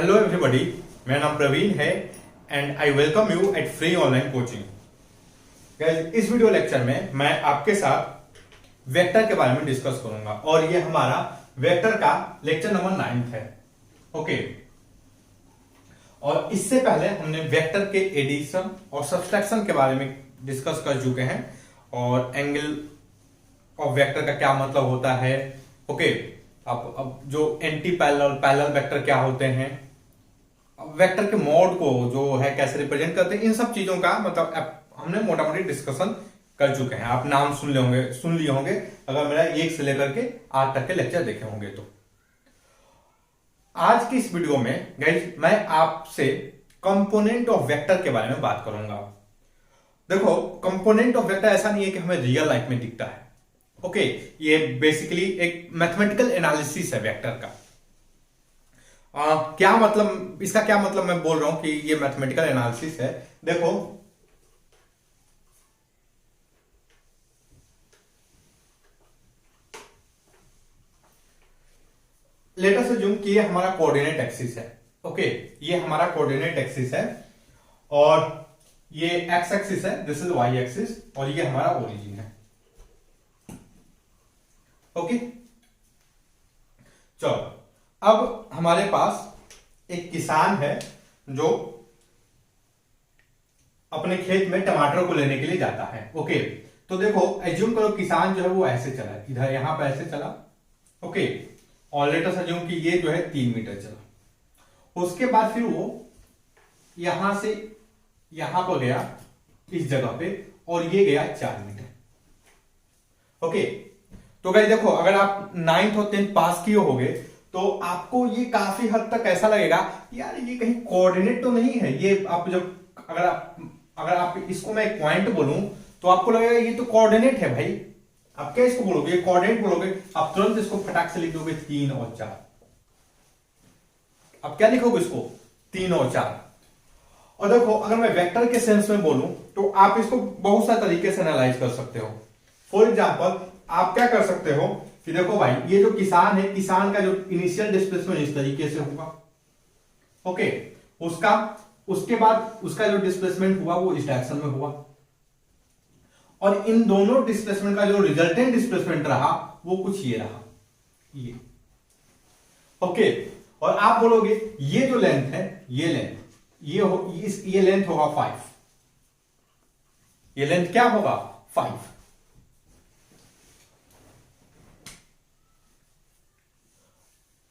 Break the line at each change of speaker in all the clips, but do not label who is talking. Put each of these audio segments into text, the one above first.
Hello everybody, मेरा नाम प्रवीण है and I welcome you at free online coaching. Guys, इस वीडियो लेक्चर में मैं आपके साथ वेक्टर के बारे में डिस्कस करूंगा और ये हमारा वेक्टर का लेक्चर नंबर 9 है। ओके, और इससे पहले हमने वेक्टर के एडिशन और सब्सट्रैक्शन के बारे में डिस्कस कर चुके हैं और एंगल ऑफ वेक्टर का क्या मतलब होता है। ओके, अब जो एंटी पैरेलल पैरेलल वेक्टर क्या होते हैं, वेक्टर के मोड को जो है कैसे रिप्रेजेंट करते हैं, इन सब चीजों का मतलब हमने मोटा मोटी डिस्कशन कर चुके हैं। आप नाम सुन लिए होंगे अगर मेरा 1 से लेकर के 8 तक के लेक्चर देखे होंगे। तो आज की इस वीडियो में गाइस मैं आपसे कंपोनेंट ऑफ वेक्टर के बारे में बात करूंगा। देखो, कंपोनेंट ऑफ वेक्टर ऐसा नहीं है कि हमें रियल लाइफ में दिखता है। ओके, ये बेसिकली एक मैथमेटिकल एनालिसिस है वेक्टर का। क्या मतलब, इसका क्या मतलब मैं बोल रहा हूं कि ये मैथमेटिकल एनालिसिस है। देखो, लेट अस अज्यूम कि ये हमारा कोऑर्डिनेट एक्सिस है। ओके, ये हमारा कोऑर्डिनेट एक्सिस है और ये एक्स एक्सिस है, दिस इज वाई एक्सिस, और ये हमारा ओरिजिन है। ओके, चलो, अब हमारे पास एक किसान है जो अपने खेत में टमाटर को लेने के लिए जाता है। ओके, तो देखो, एज्यूम करो किसान जो है वो ऐसे चला, इधर यहां पर ऐसे चला। ओके, और लेट अस अज्यूम कि ये जो है 3 मीटर चला। उसके बाद फिर वो यहां से यहां पर गया इस जगह पे, और ये गया 4 मीटर। ओके, तो गाइस देखो, अगर आप 9th और 10th पास किए होगे तो आपको ये काफी हद तक ऐसा लगेगा यार ये कहीं कोऑर्डिनेट तो नहीं है। ये आप जब अगर आप इसको मैं एक पॉइंट बोलूं तो आपको लगेगा ये तो कोऑर्डिनेट है भाई। आप क्या इसको बोलोगे, ये कोऑर्डिनेट बोलोगे, आप तुरंत इसको फटाक से लिख दोगे 3 और 4। आप क्या लिखोगे इसको, 3 और 4। और देखो, अगर मैं वेक्टर के सेंस में बोलूं तो आप इसको बहुत सारे तरीके से एनालाइज कर सकते हो। फॉर एग्जाम्पल, आप क्या कर सकते हो कि देखो भाई, ये जो किसान है, किसान का जो इनिशियल डिस्प्लेसमेंट इस तरीके से होगा। ओके, उसके बाद उसका जो डिस्प्लेसमेंट हुआ वो इस डायरेक्शन में हुआ, और इन दोनों डिस्प्लेसमेंट का जो रिजल्टेंट डिस्प्लेसमेंट रहा वो कुछ ये रहा, ये। ओके, और आप बोलोगे ये जो लेंथ है, ये लेंथ, ये लेंथ होगा 5। ये लेंथ क्या होगा, 5।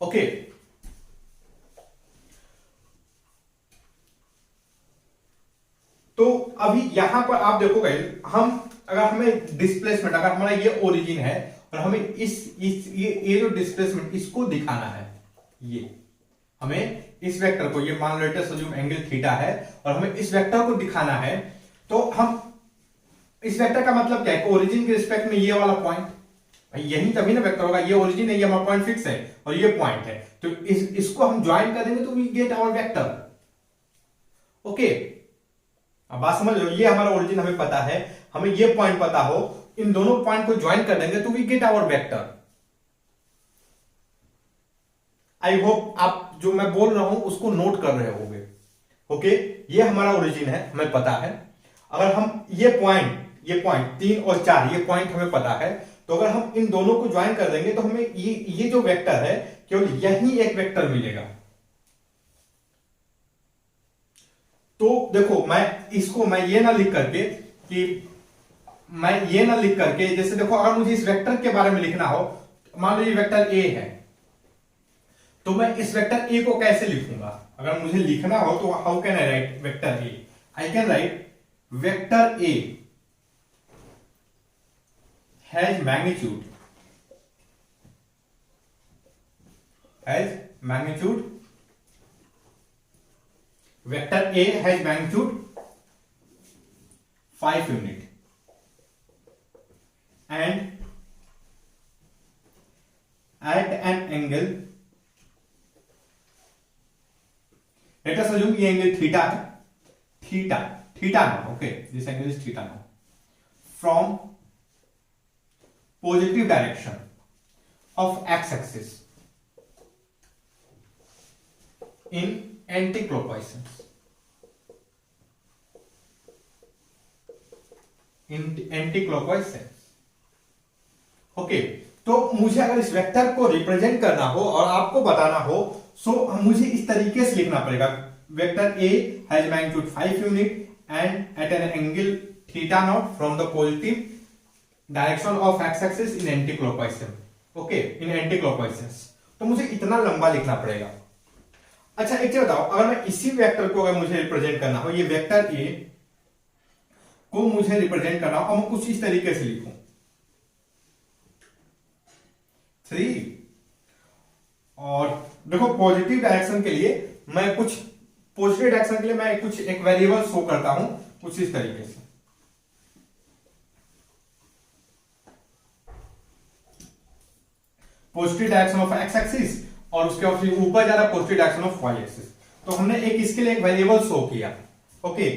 ओके, तो अभी यहां पर आप देखोगे, अगर हमें डिस्प्लेसमेंट, अगर हमारा ये ओरिजिन है और हमें ये जो डिस्प्लेसमेंट इसको दिखाना है, ये हमें इस वेक्टर को, ये मान लो let us assume angle theta है और हमें इस वेक्टर को दिखाना है, तो हम इस वेक्टर का मतलब क्या है, ओरिजिन के रिस्पेक्ट में ये वाला पॉइंट, यही तभी ना वेक्टर होगा। ये ओरिजिन है, ये हमारा पॉइंट फिक्स है और ये पॉइंट है, तो इसको हम ज्वाइन कर देंगे तो we get our vector. Okay, अब बात समझ लो, ये हमारा ओरिजिन हमें पता है, हमें ये पॉइंट पता हो, इन दोनों पॉइंट को ज्वाइन कर देंगे तो we get our vector. I hope आप जो मैं बोल रहा हूं उसको नोट कर रहे होंगे। ओके, ये हमारा ओरिजिन है, हमें पता है। अगर हम ये पॉइंट 3 और 4, ये पॉइंट हमें पता है, तो अगर हम इन दोनों को ज्वाइन कर देंगे तो हमें ये जो वेक्टर है, केवल यही एक वेक्टर मिलेगा। तो देखो, मैं ये ना लिख करके जैसे देखो, अगर मुझे इस वेक्टर के बारे में लिखना हो, मान लो ये वेक्टर ए है, तो मैं इस वेक्टर ए को कैसे लिखूंगा। अगर मुझे लिखना हो तो how can I right vector A, I can write vector a has magnitude vector A has magnitude 5 unit and at an angle, let us assume ये एंगल थीटा है, theta now, okay, this angle is theta now, from positive direction of x axis, in anti clockwise sense, in anti clockwise sense. Okay, तो मुझे अगर इस vector को represent करना हो और आपको बताना हो, सो मुझे इस तरीके से लिखना पड़ेगा। Vector a has magnitude 5 unit and at an angle theta naught from the positive direction of x axis in anti clockwise sense. Okay, in anti clockwise sense. तो मुझे इतना लंबा लिखना पड़ेगा। अच्छा, एक चीज बताओ, अगर मैं इसी वेक्टर को अगर मुझे रिप्रेजेंट करना हो, ये वेक्टर ए को मुझे रिप्रेजेंट करना हो और मैं कुछ इस तरीके से लिखूं 3, और देखो पॉजिटिव डायरेक्शन के लिए मैं कुछ, पॉजिटिव डायरेक्शन के लिए मैं कुछ एक वेरिएबल शो करता हूं कुछ इस तरीके से। Positive direction of x axis और उसके बाद फिर ऊपर जा रहा positive direction of Y axis. तो हमने एक इसके लिए एक वेरिएबल शो किया। ओके,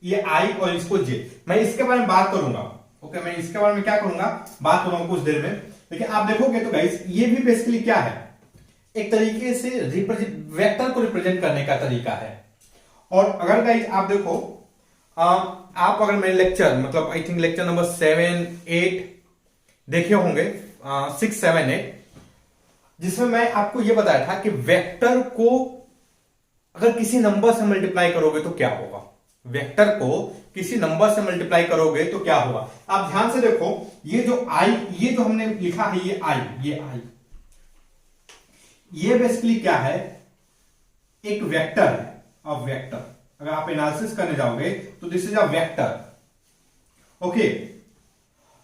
ये आई और इसको जे। मैं इसके बारे में बात करूंगा। ओके, मैं इसके बारे में क्या करूंगा, बात करूंगा कुछ देर में। लेकिन आप देखोगे तो गाइस ये भी बेसिकली क्या है, एक तरीके से वेक्टर को रिप्रेजेंट करने का तरीका है। और अगर गाइस आप देखो, आप अगर मेरे लेक्चर मतलब आई थिंक लेक्चर नंबर 7, 8 देखे होंगे, 6, 7, 8, जिसमें मैं आपको यह बताया था कि वेक्टर को अगर किसी नंबर से मल्टीप्लाई करोगे तो क्या होगा। वेक्टर को किसी नंबर से मल्टीप्लाई करोगे तो क्या होगा। आप ध्यान से देखो, ये जो आई, ये जो हमने लिखा है ये आई, ये बेसिकली क्या है, एक वेक्टर है। अब वेक्टर अगर आप एनालिसिस करने जाओगे तो this is a vector. Okay,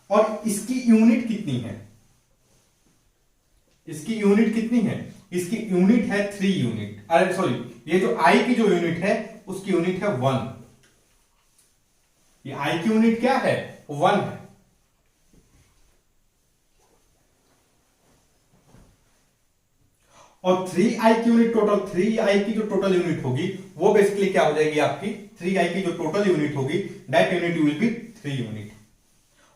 और इसकी यूनिट कितनी है, इसकी यूनिट कितनी है, इसकी यूनिट है 3 यूनिट। अरे सॉरी, ये जो आई की जो यूनिट है उसकी यूनिट है 1। ये आई की यूनिट क्या है, 1 है। और 3i की यूनिट टोटल, 3i की जो टोटल यूनिट होगी वो बेसिकली क्या हो जाएगी आपकी, 3i की जो टोटल यूनिट होगी that unit will be 3 unit.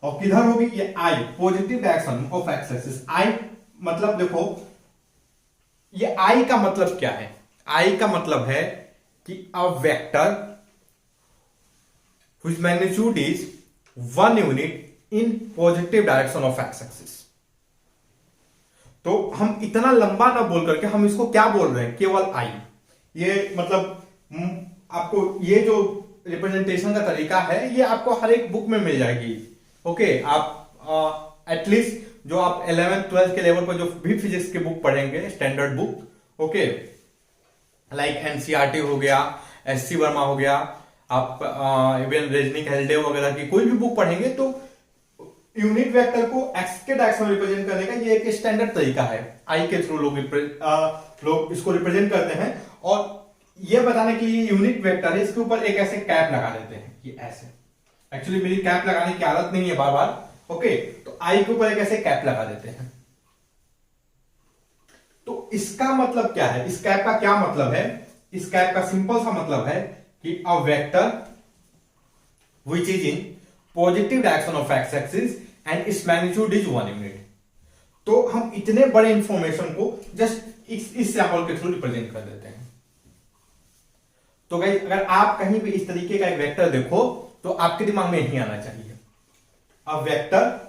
और किधर होगी, ये i positive direction of x axis. i मतलब देखो, ये i का मतलब क्या है, i का मतलब है कि a vector whose magnitude is 1 unit in positive direction of x axis। तो हम इतना लंबा ना बोल करके हम इसको क्या बोल रहे हैं, केवल i। ये मतलब आपको ये जो रिप्रेजेंटेशन का तरीका है ये आपको हर एक बुक में मिल जाएगी। ओके, आप एटलीस्ट जो आप 11th 12th के लेवल पर जो भी फिजिक्स की बुक पढ़ेंगे, standard book, okay, like NCERT हो गया, एससी वर्मा हो गया, आप इवन रेजनिक हेल्डे वगैरह की कोई भी बुक पढ़ेंगे तो यूनिट वेक्टर को एक्स के डायरेक्शन में रिप्रेजेंट करने का ये एक स्टैंडर्ड तरीका है। आई के थ्रू लोग इसको रिप्रेजेंट करते हैं। और ये बताने के लिए यूनिट वेक्टर है, इसके ऊपर एक ऐसे कैप लगा देते हैं, ये ऐसे। एक्चुअली मेरी कैप लगाने की आदत नहीं है बार बार। ओके, तो आई के ऊपर एक ऐसे कैप लगा देते हैं। तो इसका मतलब क्या है, इस कैप का क्या मतलब है, इस कैप का सिंपल सा मतलब है कि a vector which is in positive direction of x axis and its magnitude is 1 unit. तो हम इतने बड़े इंफॉर्मेशन को जस्ट इस सैंपल के थ्रू रिप्रेजेंट कर देते हैं। तो गाइस अगर आप कहीं भी इस तरीके का एक वेक्टर देखो तो आपके दिमाग में यही आना चाहिए, a vector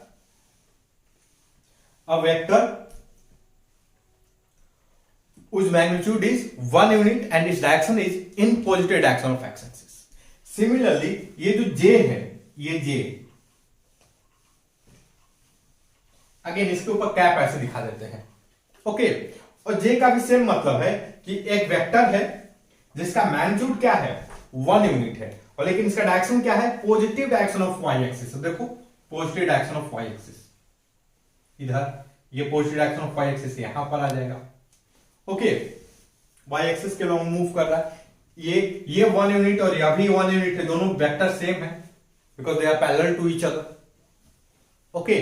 whose magnitude is 1 unit and its direction is in positive direction of x axis। Similarly, ये जो J है, ये J, अगेन इसके ऊपर कैप ऐसे दिखा देते हैं। ओके, और J का भी सेम मतलब है कि एक वेक्टर है जिसका मैग्नीट्यूड क्या है, 1 यूनिट है, और लेकिन इसका डायरेक्शन क्या है, positive direction of Y axis. देखो positive direction of Y axis, इधर ये positive direction of Y axis यहां पर आ जाएगा। ओके, वाई एक्सिस के लॉन्ग मूव कर रहा है, ये 1 यूनिट और यह भी 1 यूनिट है, दोनों वेक्टर सेम है because they are parallel to each other. Okay,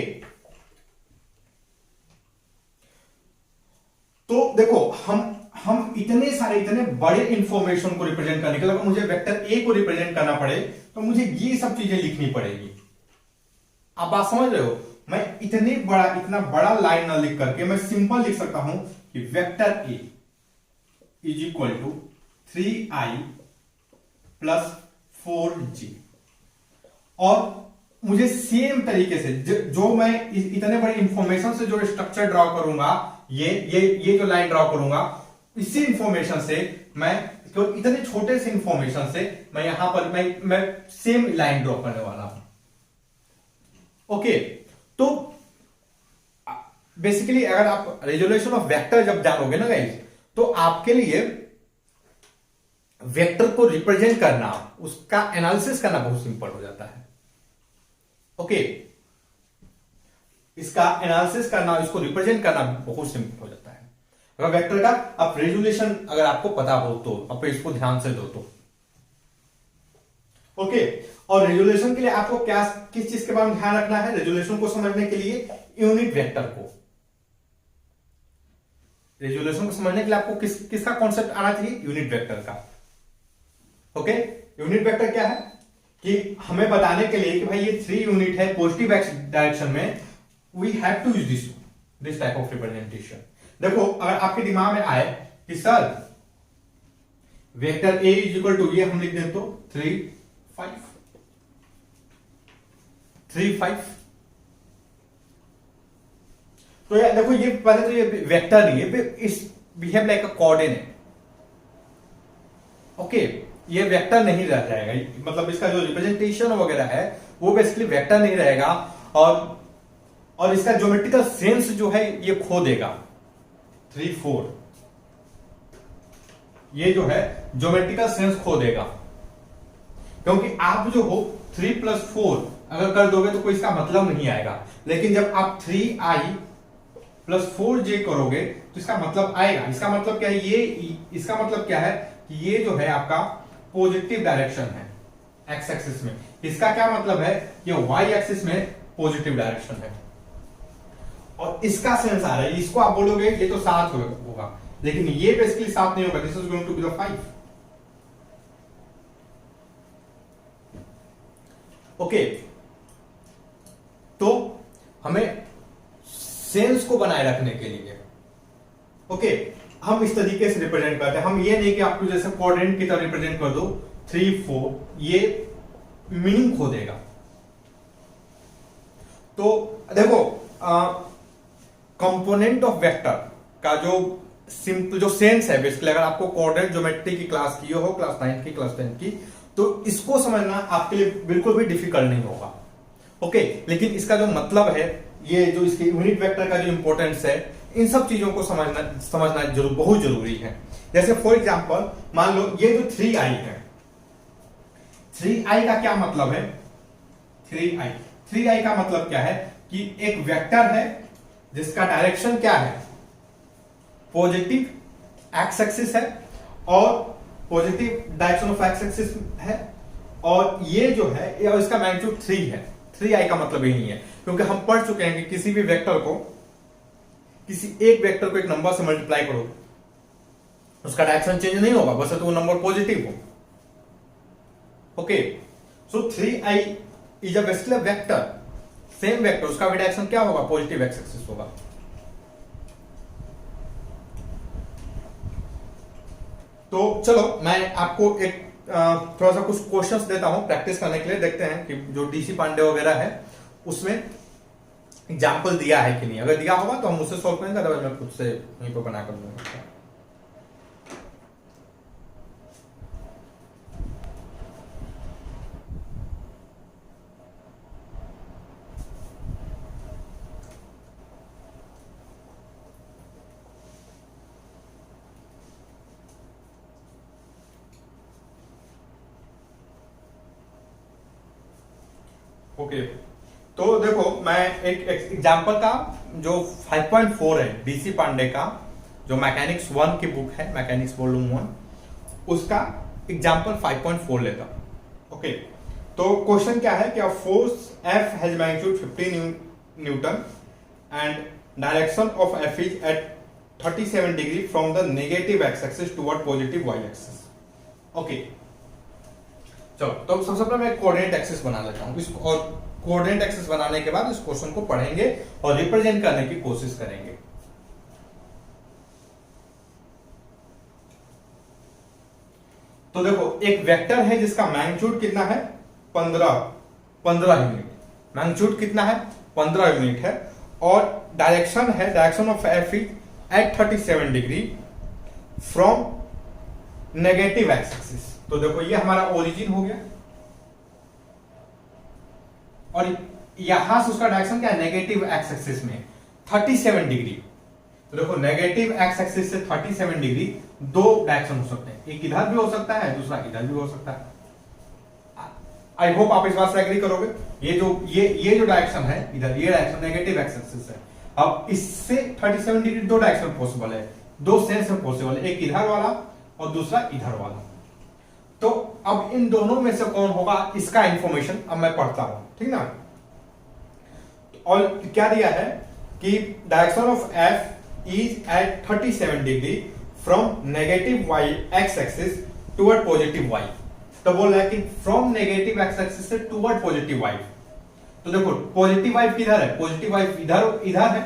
तो देखो हम इतने बड़े इंफॉर्मेशन को रिप्रेजेंट करने के लिए, अगर मुझे वेक्टर ए को रिप्रेजेंट करना पड़े तो मुझे ये सब चीजें लिखनी पड़ेगी। आप बात समझ रहे हो, मैं इतना बड़ा लाइन ना लिख करके मैं सिंपल लिख सकता हूं कि vector A is equal to 3i plus 4j। और मुझे सेम तरीके से जो मैं इतने बड़े इंफॉर्मेशन से जो स्ट्रक्चर ड्रॉ करूंगा, ये जो लाइन ड्रॉ करूंगा, इसी इंफॉर्मेशन से मैं तो इतने छोटे से इंफॉर्मेशन से मैं यहां पर मैं सेम लाइन ड्रॉ करने वाला हूं। ओके, तो बेसिकली अगर आप रेजोल्यूशन ऑफ वेक्टर जब जानोगे ना गाइस, तो आपके लिए वेक्टर को रिप्रेजेंट करना, उसका एनालिसिस करना बहुत सिंपल हो जाता है। ओके, इसका एनालिसिस करना, इसको रिप्रेजेंट करना बहुत सिंपल हो जाता है अगर वेक्टर का आप रेजोल्यूशन अगर आपको पता हो तो, आप इसको ध्यान से दो तो। ओके, और रेजोल्यूशन के लिए आपको क्या किस चीज के बारे में ध्यान रखना है? रेजोल्यूशन को समझने के लिए यूनिट वेक्टर को, रेजोल्यूशन को समझने के लिए आपको किसका कॉन्सेप्ट आना चाहिए? यूनिट वेक्टर का। ओके, यूनिट वेक्टर क्या है कि हमें बताने के लिए कि भाई ये 3 यूनिट है पॉजिटिव डायरेक्शन में, we have to use this type of representation. देखो, अगर आपके दिमाग में आए कि sir vector A is equal to, ये हम लिख दें तो 3 5, तो यार देखो, ये पहले तो ये वेक्टर नहीं है, इस बिहेव लाइक अ कोऑर्डिनेट। ओके, ये वेक्टर नहीं रह जाएगा, मतलब इसका जो रिप्रेजेंटेशन वगैरह है वो बेसिकली वेक्टर नहीं रहेगा, और इसका ज्योमेट्रिकल सेंस जो है ये खो देगा। 3 4 ये जो है ज्योमेट्रिकल सेंस खो देगा, क्योंकि आप जो हो 3 + 4 अगर कर दोगे तो कोई इसका मतलब नहीं आएगा। लेकिन जब आप 3i + 4j करोगे तो इसका मतलब आएगा। इसका मतलब क्या है? इसका मतलब क्या है कि ये जो है आपका पॉजिटिव डायरेक्शन है एक्स एक्सिस में। इसका क्या मतलब है? ये वाई एक्सिस में पॉजिटिव डायरेक्शन है, और इसका सेंस आ रहा है। इसको आप बोलोगे ये तो 7 होगा, लेकिन ये बेसिकली 7 नहीं होगा, this is going to be the 5। Okay, तो हमें सेंस को बनाए रखने के लिए ओके हम इस तरीके से रिप्रेजेंट करते हैं। हम ये नहीं कि आपको जैसे कोऑर्डिनेट की तरह रिप्रेजेंट कर दो 3 4, ये मीनिंग खो देगा। तो देखो, कंपोनेंट ऑफ वेक्टर का जो सिंपल जो सेंस है, बेसिकली अगर आपको कोऑर्डिनेट ज्योमेट्री की क्लास की हो, क्लास 9 की, क्लास 10 की, तो इसको समझना आपके लिए बिल्कुल भी डिफिकल्ट नहीं होगा। ओके, लेकिन इसका जो मतलब है, ये जो इसके यूनिट वेक्टर का जो इंपॉर्टेंस है, इन सब चीजों को समझना बहुत जरूरी है। जैसे फॉर एग्जांपल मान लो ये जो 3i है, 3i का क्या मतलब है? 3i का मतलब क्या है कि एक वेक्टर है जिसका डायरेक्शन क्या है? पॉजिटिव एक्स एक्सिस है, और positive direction of x axis है, और ये जो है इसका मैग्नीट्यूड 3 है। 3i का मतलब यही है, क्योंकि हम पढ़ चुके हैं कि किसी भी वेक्टर को, किसी एक वेक्टर को एक नंबर से मल्टीप्लाई करो, उसका डायरेक्शन चेंज नहीं होगा, बस तो वो नंबर पॉजिटिव हो। Okay, so 3i is a basically vector, same vector, उसका भी डायरेक्शन क्या होगा? पॉजिटिव एक्स एक्सिस होगा। तो चलो मैं आपको एक थोड़ा सा कुछ क्वेश्चंस देता हूं प्रैक्टिस करने के लिए, देखते हैं कि जो डीसी पांडे वगैरह है उसमें एग्जाम्पल दिया है कि नहीं। अगर दिया होगा तो हम उससे सॉल्व करेंगे, अदरवाइज मैं खुद से यहीं पर बना कर दूंगा। ओके, तो देखो मैं एक एग्जांपल का जो 5.4 है डीसी पांडे का, जो मैकेनिक्स 1 की बुक है, मैकेनिक्स वॉल्यूम 1, उसका एग्जांपल 5.4 लेता हूं। ओके, तो क्वेश्चन क्या है कि force F has magnitude 15 newton and direction of F is at 37 degree from the negative x axis toward positive y axis. Okay, चलो तो सबसे पहले मैं कोऑर्डिनेट एक्सिस बना लेता हूं इसको, और कोऑर्डिनेट एक्सिस बनाने के बाद इस क्वेश्चन को पढ़ेंगे और रिप्रेजेंट करने की कोशिश करेंगे। तो देखो एक वेक्टर है जिसका मैग्नीट्यूड कितना है 15 यूनिट, मैग्नीट्यूड कितना है 15 यूनिट है, और डायरेक्शन है, direction of F is at 37 degree from negative x axis. तो देखो ये हमारा ओरिजिन हो गया, और यहां से उसका डायरेक्शन क्या है नेगेटिव एक्स एक्सिस में 37 डिग्री। तो देखो नेगेटिव एक्स एक्सिस से 37 डिग्री दो डायरेक्शन हो सकते हैं, एक इधर भी हो सकता है, दूसरा इधर भी हो सकता है। आई होप आप इस बात से एग्री करोगे। ये जो डायरेक्शन है इधर, ये डायरेक्शन नेगेटिव एक्स एक्सिस है। अब इससे 37 डिग्री दो डायरेक्शन पॉसिबल है, दो सेंस में पॉसिबल है, एक इधर वाला और दूसरा इधर वाला। तो अब इन दोनों में से कौन होगा इसका इंफॉर्मेशन अब मैं पढ़ता हूं, ठीक ना। और क्या दिया है कि direction of F is at 37 degree from negative y x axis toward positive y. तो बोल रहा है कि फ्रॉम नेगेटिव एक्स एक्सिस से टुवर्ड पॉजिटिव वाई। तो देखो पॉजिटिव वाई किधर है, पॉजिटिव वाई इधर है।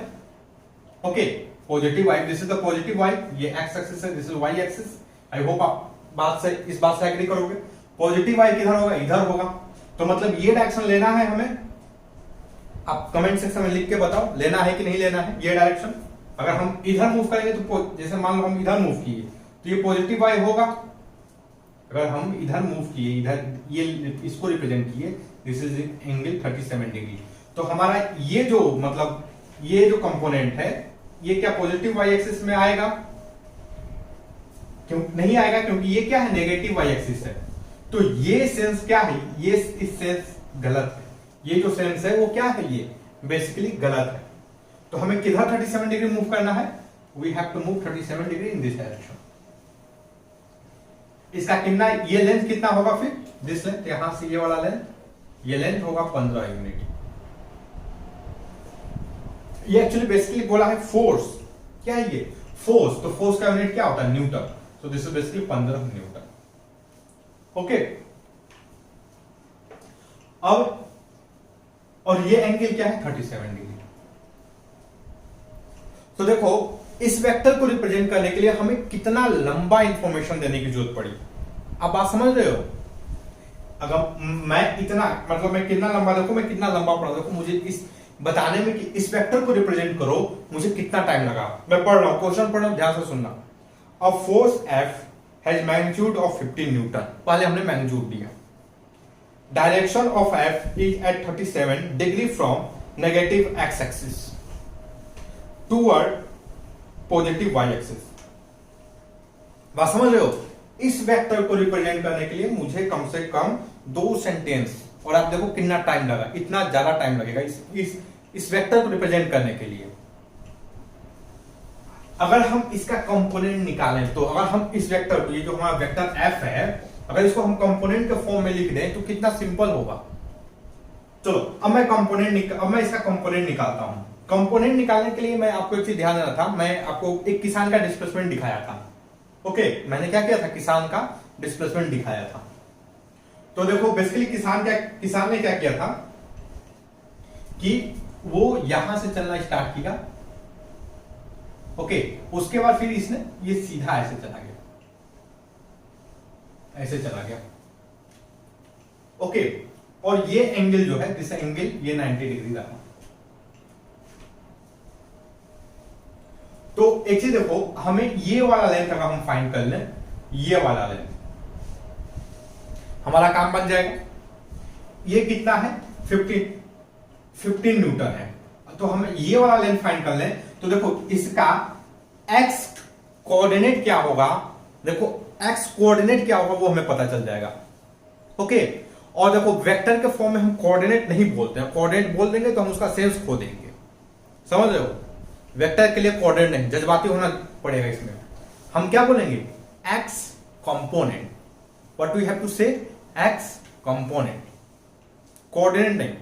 Okay, positive y, this is the positive y, ये एक्स एक्सिस है, this is y axis. I hope आप इस बात से एग्री करोगे। पॉजिटिव वाई किधर होगा, इधर होगा। तो मतलब ये डायरेक्शन लेना है हमें, आप कमेंट सेक्शन में लिख के बताओ लेना है कि नहीं लेना है ये डायरेक्शन। अगर हम इधर मूव करेंगे तो जैसे मान लो हम इधर मूव किए तो ये पॉजिटिव वाई होगा। अगर हम इधर मूव किए, इधर ये इसको रिप्रेजेंट किए, दिस इज एंगल 37 डिग्री, तो हमारा ये जो मतलब ये जो कंपोनेंट है ये क्या पॉजिटिव वाई एक्सिस में आएगा, क्यों नहीं आएगा, क्योंकि ये क्या है नेगेटिव वाई एक्सिस है। तो ये सेंस क्या है, ये इस सेंस गलत है, ये जो सेंस है वो क्या है, ये बेसिकली गलत है। तो हमें किधर 37 डिग्री मूव करना है, we have to move 37 degree in this direction. इसका कितना, ये लेंथ कितना होगा फिर, दिस लेंथ, यहां से ये वाला लेंथ, ये लेंथ होगा 15 यूनिट। ये एक्चुअली बेसिकली बोला है फोर्स, क्या है ये फोर्स, तो फोर्स का यूनिट क्या होता है Newton. So this is basically 15 Newton. Okay, अब और ये एंगल क्या है 37 डिग्री। तो देखो इस वेक्टर को रिप्रेजेंट करने के लिए हमें कितना लंबा इंफॉर्मेशन देने की जरूरत पड़ी, आप बात समझ रहे हो। अगर मैं इतना मतलब मैं कितना लंबा, देखो मैं कितना लंबा पढ़ा, देखो मुझे इस बताने में कि इस वेक्टर को रिप्रेजेंट करो मुझे कितना टाइम लगा। मैं पढ़ रहा हूं, क्वेश्चन पढ़ रहा हूं, ध्यान से सुनना। A force F has magnitude of 15 newton, पहले हमने मैग्नीट्यूड दिया। Direction of F is at 37 degree from negative x axis toward positive y axis. बात समझ रहे हो। इस वेक्टर को रिप्रेजेंट करने के लिए मुझे कम से कम 2 सेंटेंस, और आप देखो कितना टाइम लगा, इतना ज्यादा टाइम लगेगा इस वेक्टर को रिप्रेजेंट करने के लिए। अगर हम इसका कंपोनेंट निकालें, तो अगर हम इस वेक्टर को, ये जो हमारा वेक्टर एफ है, अगर इसको हम कंपोनेंट के फॉर्म में लिख दें तो कितना सिंपल होगा। चलो अब मैं इसका कंपोनेंट निकालता हूं। कंपोनेंट निकालने के लिए मैं आपको एक चीज ध्यान देना था, मैं आपको एक किसान का डिस्प्लेसमेंट दिखाया था। ओके, मैंने क्या किया था, किसान का डिस्प्लेसमेंट दिखाया था। तो देखो बेसिकली किसान ने क्या किया था कि वो यहां से चलना स्टार्ट किया। ओके, उसके बाद फिर इसने ये सीधा ऐसे चला गया, ऐसे चला गया। ओके, और ये एंगल जो है, दिस एंगल ये 90 डिग्री रहा। तो एक चीज देखो, हमें ये वाला लेंथ अगर हम फाइंड कर लें, ये वाला लेंथ, हमारा काम बन जाएगा। ये कितना है 15 न्यूटन है। तो हमें ये वाला लेंथ फाइंड कर लें, तो देखो इसका एक्स कोऑर्डिनेट क्या होगा, देखो एक्स कोऑर्डिनेट क्या होगा वो हमें पता चल जाएगा। ओके, और देखो वेक्टर के फॉर्म में हम कोऑर्डिनेट नहीं बोलते हैं, कोऑर्डिनेट बोल देंगे तो हम उसका सेंस खो देंगे, समझ रहे हो। वेक्टर के लिए कोऑर्डिनेट नहीं, जज्बाती होना पड़ेगा इसमें। हम क्या बोलेंगे, x component, what we have to say, x component, coordinate नहीं।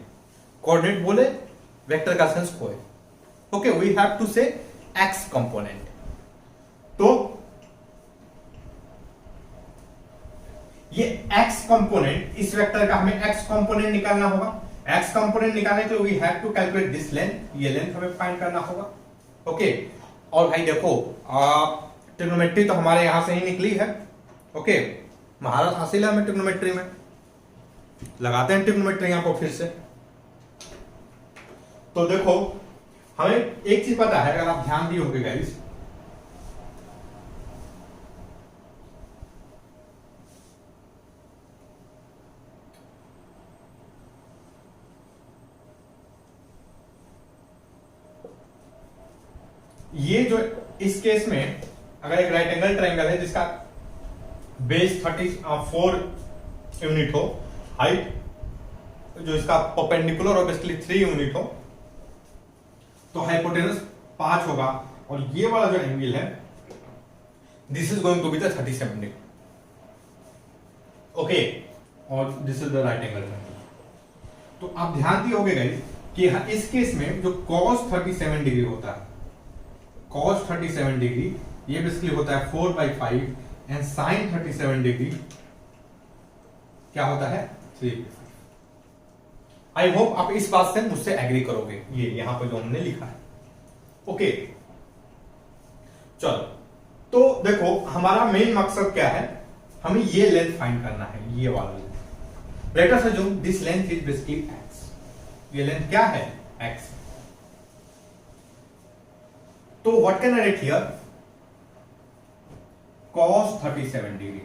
कोऑर्डिनेट बोले वेक्टर का सेंस खोए। Okay, we have to say x component. तो ये एक्स कंपोनेंट, इस वेक्टर का हमें एक्स कंपोनेंट निकालना होगा। एक्स कंपोनेंट निकालने के लिए we have to calculate this length, ये लेंथ हमें फाइंड करना होगा। ओके, और भाई देखो ट्रिग्नोमेट्री तो हमारे यहां से ही निकली है। ओके, महारत हासिल है हमें ट्रिग्नोमेट्री में। लगाते हैं ट्रिग्नोमेट्री यहां पर फिर से। तो देखो हमें एक चीज पता है, अगर आप ध्यान दिए होंगे गाइस, ये जो इस केस में अगर एक राइट एंगल ट्रायंगल है जिसका बेस 34 यूनिट हो, हाइट जो इसका परपेंडिकुलर और बेसिकली 3 यूनिट हो, तो हाइपोटेनस 5 होगा, और ये वाला जो एंगल है this is going to be the 37 degree. Okay, और this is the right angle triangle. तो आप ध्यान दिए होंगे गाइस कि इस केस में जो cos 37 डिग्री होता है, cos 37 डिग्री ये बेसिकली होता है 4/5 एंड sin 37 डिग्री क्या होता है 3/5। आई होप आप इस बात से मुझसे एग्री करोगे, ये यहां पर जो हमने लिखा है। ओके चलो, तो देखो हमारा मेन मकसद क्या है, हमें ये लेंथ फाइंड करना है, ये वाला length. Let us assume this length is basically x। ये लेंथ क्या है x। तो what can I write here, cos 37 degree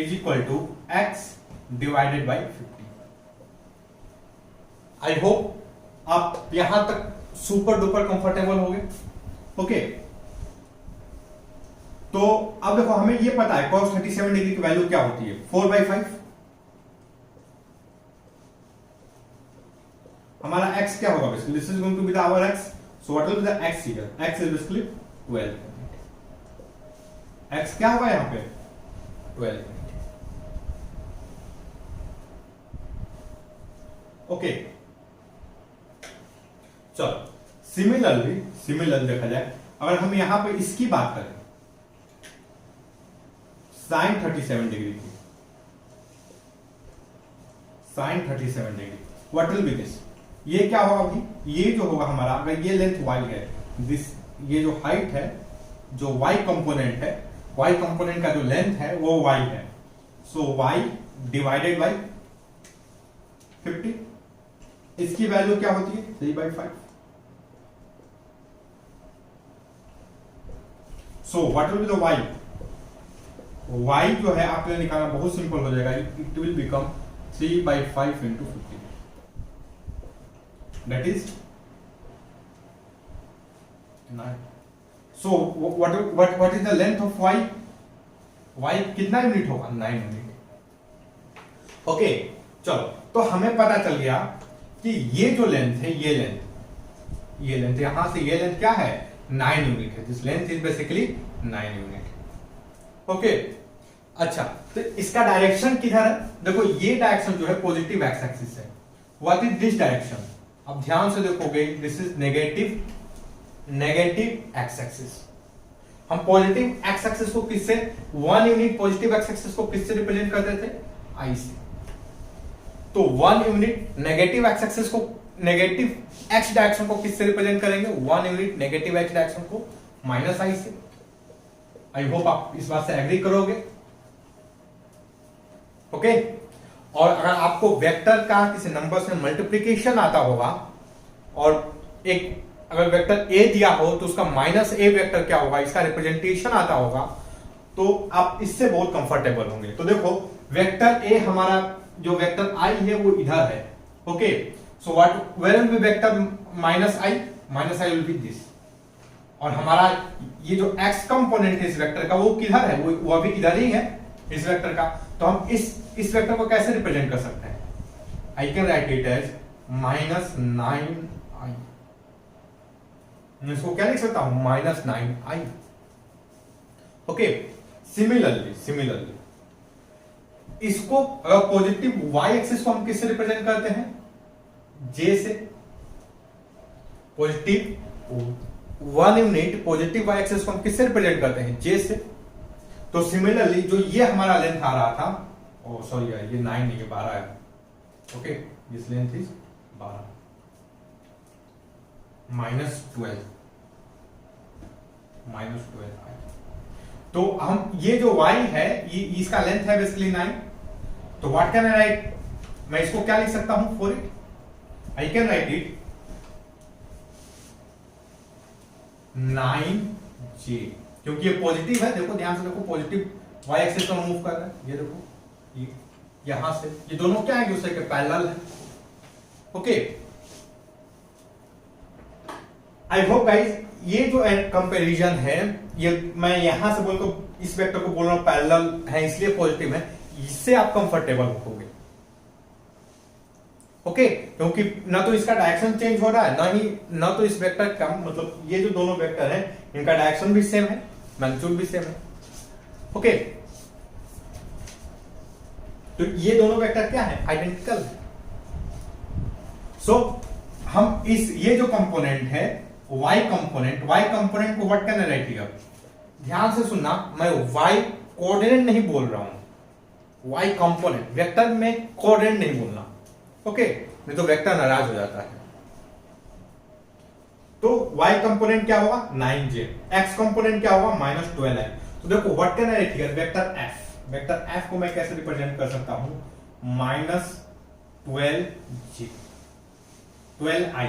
is equal to x divided by 50। I hope आप यहां तक सुपर डुपर कंफर्टेबल हो गए। ओके, तो अब देखो हमें ये पता है cos 37 डिग्री की वैल्यू क्या होती है 4/5। हमारा x क्या होगा basically, this is going to be the our x, so what will be the x here, x is basically 12। x क्या होगा यहां पे 12। ओके चलो, सिमिलरली देखा जाए, अगर हम यहां पे इसकी बात करें sin 37 डिग्री की, sin 37 degree what will be this, ये क्या होगा अभी, ये जो होगा हमारा, अगर ये लेंथ y है, दिस ये जो हाइट है, जो y कंपोनेंट है, y कंपोनेंट का जो लेंथ है वो y है, सो y डिवाइडेड बाई 50। इसकी वैल्यू क्या होती है 3/5। सो what will be the y, y जो है आपके लिए निकालना बहुत सिंपल हो जाएगा, it will become 3/5 into 50, that is 9। so what is the length of y, y कितना यूनिट होगा 9 यूनिट। ओके चलो, तो हमें पता चल गया कि ये जो लेंथ है, ये लेंथ यहां से ये लेंथ क्या है 9 यूनिट है, this length is basically 9 unit. Okay अच्छा, तो इसका डायरेक्शन किधर है, देखो ये डायरेक्शन जो है पॉजिटिव एक्स एक्सिस है। व्हाट इज दिस डायरेक्शन, अब ध्यान से देखोगे, this is negative x axis. हम पॉजिटिव एक्स एक्सिस को किससे, 1 यूनिट पॉजिटिव एक्स एक्सिस को किससे रिप्रेजेंट करते थे आई से। तो 1 यूनिट नेगेटिव एक्स एक्सिस को, नेगेटिव एक्स डायरेक्शन को किससे रिप्रेजेंट करेंगे, 1 यूनिट नेगेटिव एक्स डायरेक्शन को माइनस आई से। आई होप आप इस बात से एग्री करोगे। ओके, और अगर आपको वेक्टर का किसी नंबर से मल्टीप्लीकेशन आता होगा, और एक अगर वेक्टर ए दिया हो तो उसका माइनस ए वेक्टर क्या होगा, इसका रिप्रेजेंटेशन आता होगा, तो आप इससे बहुत कंफर्टेबल होंगे। तो देखो वेक्टर ए हमारा जो वेक्टर आई है वो इधर है। Okay, so what where will be vector minus i will be this, और हमारा ये जो एक्स कंपोनेंट है इस वेक्टर का वो किधर है, वो अभी इधर ही है इस वेक्टर का। तो हम इस वेक्टर को कैसे रिप्रेजेंट कर सकते हैं, I can write it as -9i। इसको क्या लिख सकता हूं -9i। ओके, सिमिलरली इसको अगर पॉजिटिव y एक्सिस को हम किससे रिप्रेजेंट करते हैं, j से। Positive 1 unit positive y axis को हम किससे रिप्रेजेंट करते हैं, j से। तो सिमिलरली जो ये हमारा लेंथ आ रहा था, ओ सॉरी ये 9 नहीं, ये 12 है। Okay, this length is 12 -12 -12। तो हम ये जो y है ये इसका लेंथ है बेसिकली 9, तो व्हाट कैन आई राइट, मैं इसको क्या लिख सकता हूं for it, I can write it 9j, क्योंकि ये पॉजिटिव है, देखो ध्यान से देखो, पॉजिटिव y एक्सिस पर मूव कर रहा है, ये देखो ये यहां से, ये दोनों क्या है, दूसरे के पैरेलल है। ओके, आई होप गाइस ये जो कंपैरिजन है, ये मैं यहां से बोलकर इस वेक्टर को बोल रहा हूं पैरेलल है इसलिए पॉजिटिव है, इससे आप कंफर्टेबल होगे। ओके, क्योंकि ना तो इसका डायरेक्शन चेंज हो रहा है, ना तो इस वेक्टर का मतलब ये जो दोनों वेक्टर है इनका डायरेक्शन भी सेम है, मैग्नीट्यूड भी सेम है। ओके, तो ये दोनों वेक्टर क्या है, आइडेंटिकल है। सो हम इस ये जो कंपोनेंट है y कंपोनेंट को what can I write here, ध्यान से सुनना, मैं y कोऑर्डिनेट नहीं बोल रहा हूं, y कंपोनेंट, वेक्टर में कोऑर्डिनेट नहीं बोलना। ओके, नहीं तो वेक्टर नाराज हो जाता है। तो y कंपोनेंट क्या होगा 9j, x कंपोनेंट क्या होगा -12i। तो देखो what can I write here, vector f को मैं कैसे रिप्रेजेंट कर सकता हूं, -12j, 12i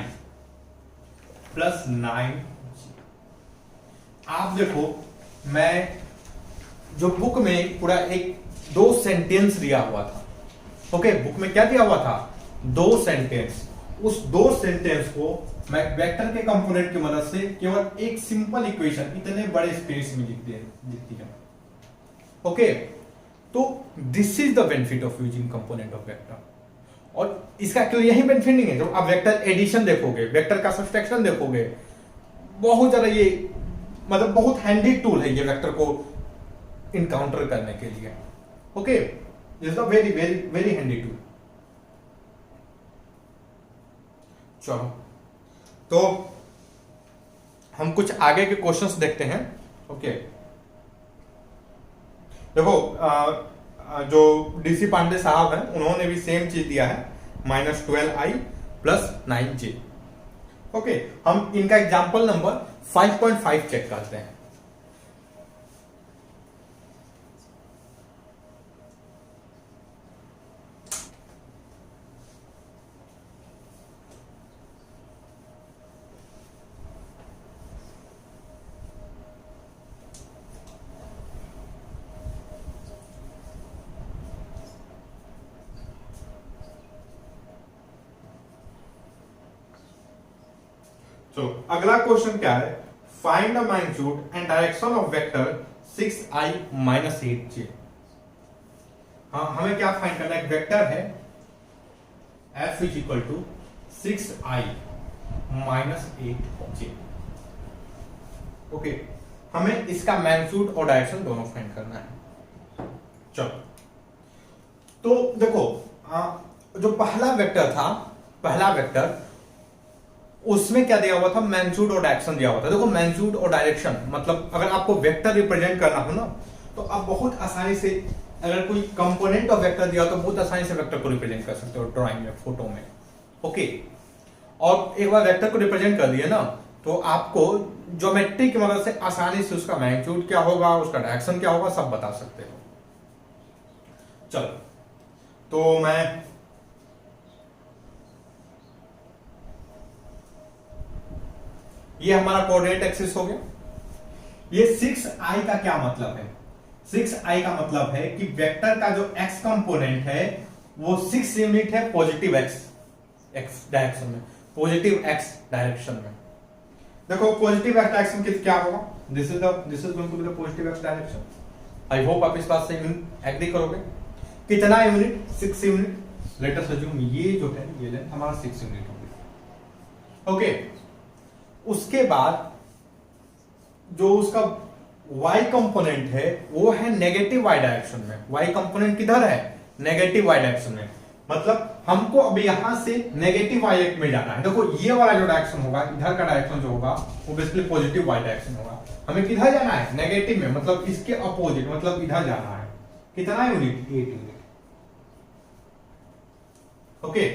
प्लस 9j। आप देखो, मैं जो बुक में पूरा एक 2 सेंटेंस दिया हुआ था, ओके, बुक में क्या दिया हुआ था, 2 सेंटेंस, उस 2 सेंटेंस को मैं वेक्टर के कंपोनेंट की मदद से केवल एक सिंपल इक्वेशन इतने बड़े स्पेस में लिख दिया। ओके, तो this is the benefit of using component of vector. और इसका क्यों यही बेनिफिट नहीं है, जब आप वेक्टर एडिशन देखोगे, वेक्टर का सब्सट्रैक्शन देखोगे, बहुत ज्यादा ये मतलब बहुत हैंडी टूल है ये वेक्टर को इनकाउंटर करने के लिए। Okay, this is a very very very handy tool. चलो, तो हम कुछ आगे के क्वेश्चंस देखते हैं। ओके, देखो जो डीसी पांडे साहब हैं उन्होंने भी सेम चीज दिया है, -12i प्लस 9j। ओके, हम इनका एग्जांपल नंबर 5.5 चेक करते हैं। तो अगला क्वेश्चन क्या है, find the magnitude and direction of vector 6i - 8j। हाँ, हमें क्या फाइंड करना है, वेक्टर है f is equal to 6i - 8j। Okay, हमें इसका मैग्नीट्यूड और डायरेक्शन दोनों फाइंड करना है। चलो, तो देखो जो पहला वेक्टर उसमें क्या दिया हुआ था, मैग्नीट्यूड और डायरेक्शन दिया हुआ था। देखो मैग्नीट्यूड और डायरेक्शन मतलब अगर आपको वेक्टर रिप्रेजेंट करना हो ना, तो आप बहुत आसानी से, अगर कोई कंपोनेंट ऑफ वेक्टर दिया हो तो बहुत आसानी से वेक्टर को रिप्रेजेंट कर सकते हो ड्राइंग में, फोटो में। ओके, और एक बार वेक्टर को रिप्रेजेंट कर दिए ना, तो आपको ज्योमेट्री की मदद से आसानी से उसका मैग्नीट्यूड क्या होगा, उसका डायरेक्शन क्या होगा, सब बता सकते हो। चलो, तो मैं ये हमारा कोऑर्डिनेट एक्सिस हो गया। ये 6i का क्या मतलब है, 6i का मतलब है कि वेक्टर का जो x कंपोनेंट है वो 6 यूनिट है पॉजिटिव x डायरेक्शन में, पॉजिटिव x डायरेक्शन में। देखो पॉजिटिव x डायरेक्शन क्या होगा, this is going to be the positive x direction. I hope आप इस बात से एग्री करोगे। कितना unit, 6 unit. Let us assume ये जो है ये लेंथ हमारा 6 यूनिट होगी। ओके, उसके बाद जो उसका y कंपोनेंट है वो है नेगेटिव y डायरेक्शन में। y कंपोनेंट किधर है, नेगेटिव y डायरेक्शन में, मतलब हमको अब यहां से नेगेटिव y में जाना है। देखो ये वाला जो डायरेक्शन होगा, इधर का डायरेक्शन जो होगा वो बेसिकली पॉजिटिव y डायरेक्शन होगा। हमें किधर जाना है, नेगेटिव में, मतलब इसके अपोजिट, मतलब इधर जाना है। कितना यूनिट, 8 यूनिट। ओके,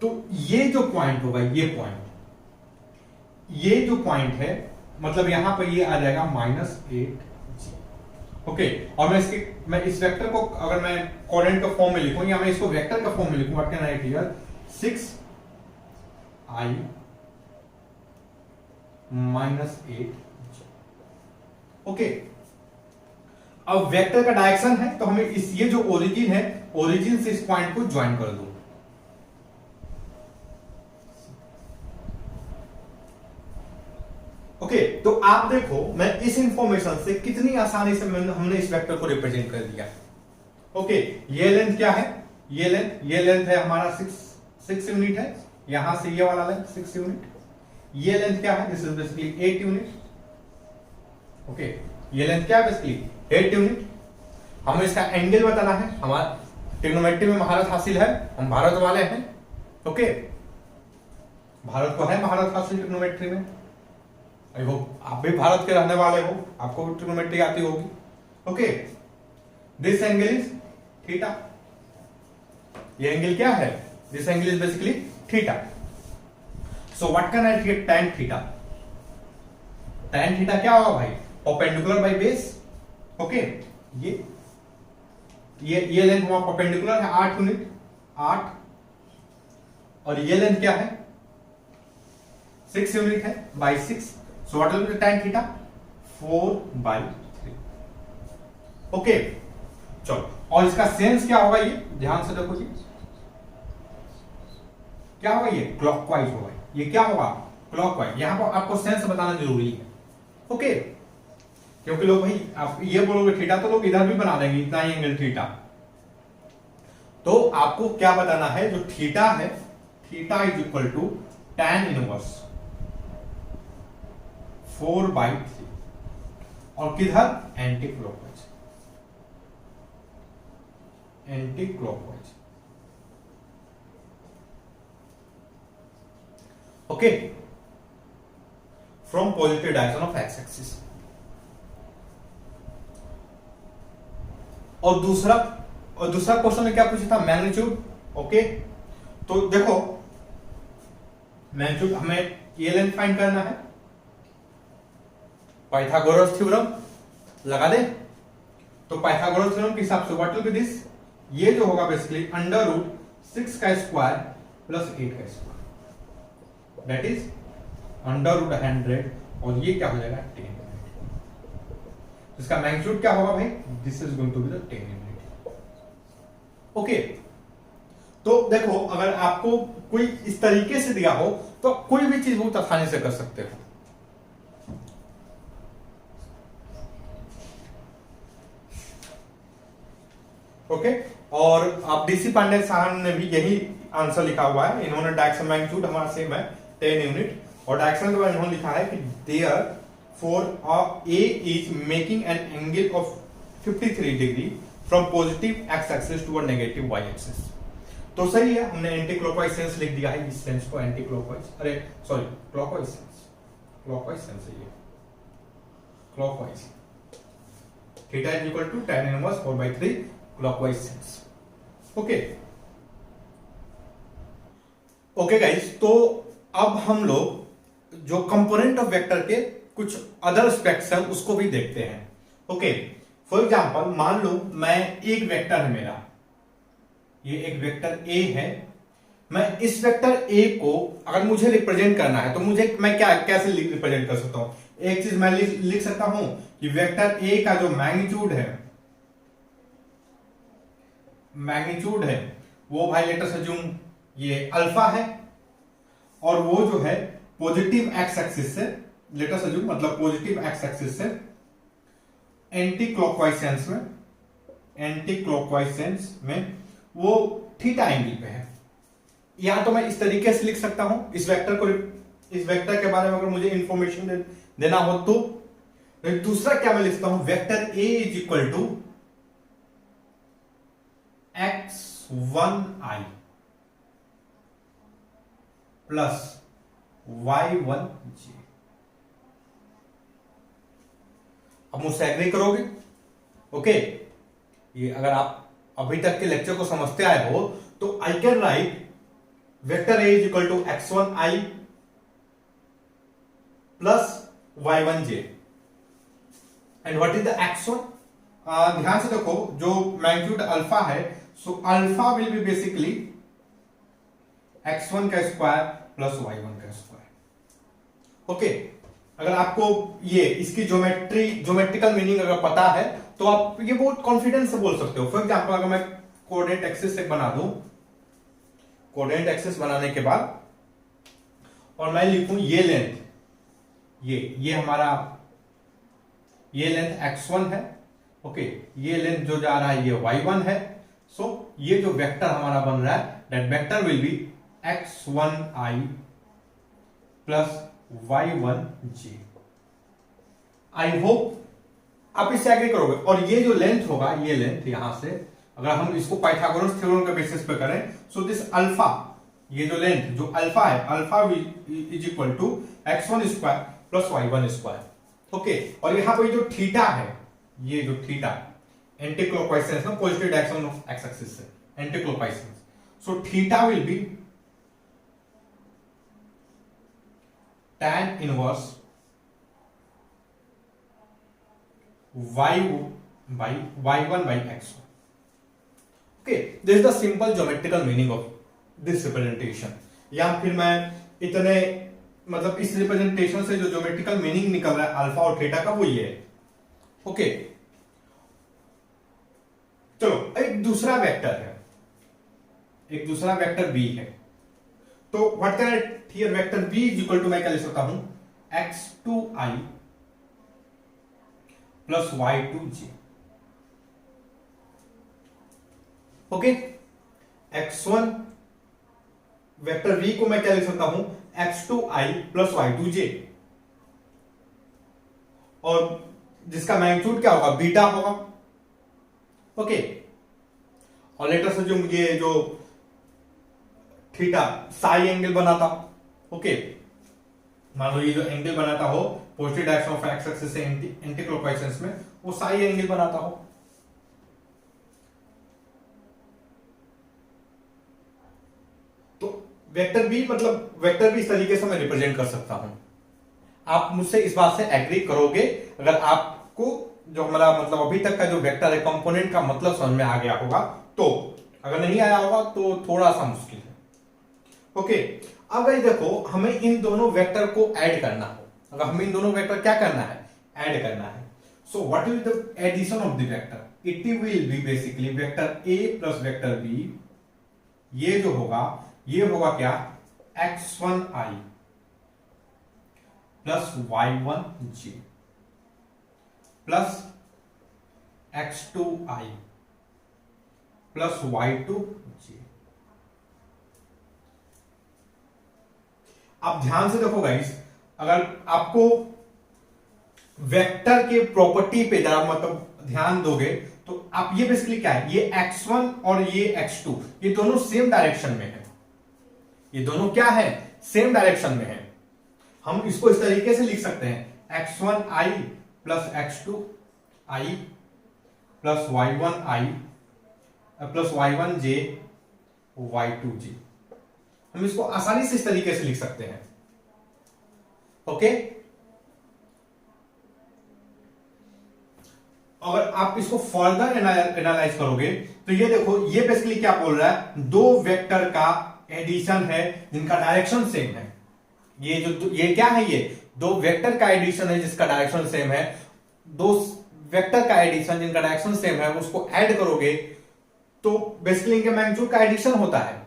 तो ये जो पॉइंट होगा, ये जो पॉइंट है मतलब यहां पर ये आ जाएगा -8g। ओके, और मैं इस वेक्टर को अगर मैं कोऑर्डिनेट के फॉर्म में लिखूं या मैं इसको वेक्टर के फॉर्म में लिखूं, what can I write here 6i -8g। Okay, अब वेक्टर का डायरेक्शन है तो हमें ये जो ओरिजिन है, ओरिजिन से इस पॉइंट को ज्वाइन कर दो। ओके, तो आप देखो मैं इस इंफॉर्मेशन से कितनी आसानी से हमने इस वेक्टर को रिप्रेजेंट कर दिया। ओके, ये लेंथ क्या है, ये लेंथ है हमारा 6 यूनिट है, यहां से ये वाला लेंथ 6 यूनिट। ये लेंथ क्या है, this is basically 8 unit. Okay, ये लेंथ क्या है बेसिकली 8 यूनिट। हमें इसका एंगल बताना है, हमारा ट्रिग्नोमेट्री में महारत हासिल है, हम भारत वाले हैं। ओके, भारत को है महारत हासिल ट्रिग्नोमेट्री में। आई होप आप भी भारत के रहने वाले हो, आपको भी ट्रिग्नोमेट्री आती होगी। Okay, this angle is theta. ये एंगल क्या है, this angle is basically theta. So what can I get tan theta. tan theta क्या होगा भाई, परपेंडिकुलर बाय बेस। ओके, ये लेंथ हमारा परपेंडिकुलर है 8 यूनिट, 8, और ये लेंथ क्या है 6 यूनिट है by 6। So what will be tan theta 4/3। Okay, चलो, और इसका सेंस क्या होगा, ये ध्यान से देखो जी, क्या होगा, ये क्लॉकवाइज होगा। ये क्या होगा, क्लॉकवाइज। यहां पर आपको सेंस बताना जरूरी है। ओके, क्योंकि लोग भाई आप ये बोलोगे थीटा तो लोग इधर भी बना देंगे इतना ही एंगल थीटा। तो आपको क्या बताना है, जो थीटा है, theta is equal to tan inverse 4/3, और किधर, anti clockwise, anti clockwise. Okay, from positive direction of x axis. और दूसरा क्वेश्चन में क्या पूछा था, मैग्नीट्यूड। ओके, तो देखो मैग्नीट्यूड हमें ये लेंथ फाइंड करना है, पाइथागोरस थ्योरम लगा दे। तो पाइथागोरस थ्योरम के हिसाब से व्हाट विल बी दिस, ये जो होगा बेसिकली √6 का स्क्वायर प्लस 8 का स्क्वायर, दैट इज √100, और ये क्या हो जाएगा 10 यूनिट। इसका मैग्नीट्यूड क्या होगा भाई, this is going to be the 10 unit. Okay, तो देखो अगर आपको कोई इस तरीके से दिया हो तो कोई भी चीज बहुत आसानी से कर सकते हो। ओके, और आप डीसी पांडे साहब ने भी यही आंसर लिखा हुआ है। इन्होंने डायरेक्शन मैग्नीट्यूड हमारा सेम है 10 यूनिट, और डायरेक्शन के बाद इन्होंने लिखा है कि therefore A is making an angle of 53 degree from positive x axis to negative y axis. तो सही है, हमने एंटी क्लॉकवाइज सेंस लिख दिया है, इस सेंस को एंटी क्लॉकवाइज, अरे सॉरी क्लॉकवाइज सेंस है ये, clockwise. Theta is equal to tan inverse 4/3 clockwise sense. Okay, okay guys, तो अब हम लोग जो कंपोनेंट ऑफ वेक्टर के कुछ अदर एस्पेक्ट्स हैं उसको भी देखते हैं। ओके, फॉर एग्जांपल मान लो मैं एक वेक्टर है मेरा, ये एक वेक्टर ए है, मैं इस वेक्टर ए को अगर मुझे रिप्रेजेंट करना है तो मैं कैसे रिप्रेजेंट कर सकता हूं। एक चीज मैं लिख सकता हूं कि वेक्टर ए का जो मैग्नीट्यूड है वो भाई लेट अस अज्यूम ये अल्फा है, और वो जो है पॉजिटिव एक्स एक्सिस से, लेट अस अज्यूम मतलब पॉजिटिव एक्स एक्सिस से एंटी क्लॉकवाइज सेंस में वो थीटा एंगल पे है। या तो मैं इस तरीके से लिख सकता हूं, इस वेक्टर के बारे में अगर मुझे इंफॉर्मेशन देना हो तो। दूसरा क्या मैं लिखता हूं, vector A is equal to x1i plus y1j। अब मुझसे एग्री करोगे। ओके, ये अगर आप अभी तक के लेक्चर को समझते आए हो तो I can write vector A is equal to x1i plus y1j and what is the x1। ध्यान से देखो, जो मैग्नीट्यूड अल्फा है, so alpha will be basically x1 का स्क्वायर प्लस y1 का स्क्वायर। ओके, अगर आपको ये इसकी ज्योमेट्रिकल मीनिंग अगर पता है तो आप ये बहुत कॉन्फिडेंस से बोल सकते हो। फॉर एग्जाम्पल, अगर मैं कोऑर्डिनेट एक्सिस एक बना दूं, कोऑर्डिनेट एक्सिस बनाने के बाद और मैं लिखूं ये लेंथ, ये हमारा ये लेंथ x1 है। ओके, ये लेंथ जो जा रहा है ये y1 है। सो ये जो वेक्टर हमारा बन रहा है, that vector will be x1i plus y1j। I hope आप इससे एग्री करोगे। और ये जो लेंथ होगा, ये लेंथ यहां से अगर हम इसको पाइथागोरस थ्योरम के बेसिस पे करें, सो दिस अल्फा, ये जो लेंथ जो अल्फा है, alpha is equal to x1 square plus y1 square. Okay, और यहां पर जो थीटा है, ये जो थीटा एंटी क्लॉकवाइज सेंस में positive direction of x axis से anti clockwise sense, so theta will be tan inverse y1 by x1। Okay, this is the simple geometrical meaning of this representation. या फिर मैं इतने मतलब इस representation से जो ज्योमेट्रिकल मीनिंग निकल रहा है अल्फा और थीटा का, वो ये है। ओके, चलो एक दूसरा वेक्टर है, एक दूसरा वेक्टर b है। तो what can I here, vector b is equal to, मैं क्या लिख सकता हूं, x2i plus y2j। Okay, x1 vector v को मैं क्या लिख सकता हूं, x2i प्लस y2j, और जिसका मैग्नीट्यूड क्या होगा, बीटा होगा। ओके, और लेटर से जो मुझे जो थीटा साई एंगल बनाता, ओके, मान लो ये जो एंगल बनाता हो positive direction of x axis से एंटी क्लॉकवाइज सेंस में, वो साई एंगल बनाता हो। तो वेक्टर बी, मतलब वेक्टर बी इस तरीके से मैं रिप्रेजेंट कर सकता हूं। आप मुझसे इस बात से एग्री करोगे अगर आपको जो हमारा मतलब अभी तक का जो वेक्टर है कंपोनेंट का मतलब समझ में आ गया होगा तो। अगर नहीं आया होगा तो थोड़ा सा मुश्किल है। ओके, अब गाइस देखो, हमें इन दोनों वेक्टर को ऐड करना हो। अगर हमें इन दोनों वेक्टर क्या करना है, ऐड करना है। So what will the addition of the vector, it will be basically vector a plus vector b। ये जो होगा, ये होगा क्या, x1i plus y1j plus x2i plus y2j। आप ध्यान से देखो गाइस, अगर आपको वेक्टर के प्रॉपर्टी पे जरा मतलब ध्यान दोगे तो आप ये बेसिकली क्या है, ये x1 और ये x2 ये दोनों सेम डायरेक्शन में है। ये दोनों क्या है, सेम डायरेक्शन में है। हम इसको इस तरीके से लिख सकते हैं, x1i plus x2i plus y1i plus y1j y2j। हम इसको आसानी से इस तरीके से लिख सकते हैं। ओके, अगर आप इसको फर्दर एनालाइज करोगे तो ये देखो, ये बेसिकली क्या बोल रहा है, दो वेक्टर का एडिशन है जिनका डायरेक्शन सेम है। ये क्या है, ये दो वेक्टर का एडिशन है जिसका डायरेक्शन सेम है। दो वेक्टर का एडिशन जिनका डायरेक्शन सेम है, उसको ऐड करोगे तो बेसिकली इनके मैग्नीट्यूड का एडिशन होता है।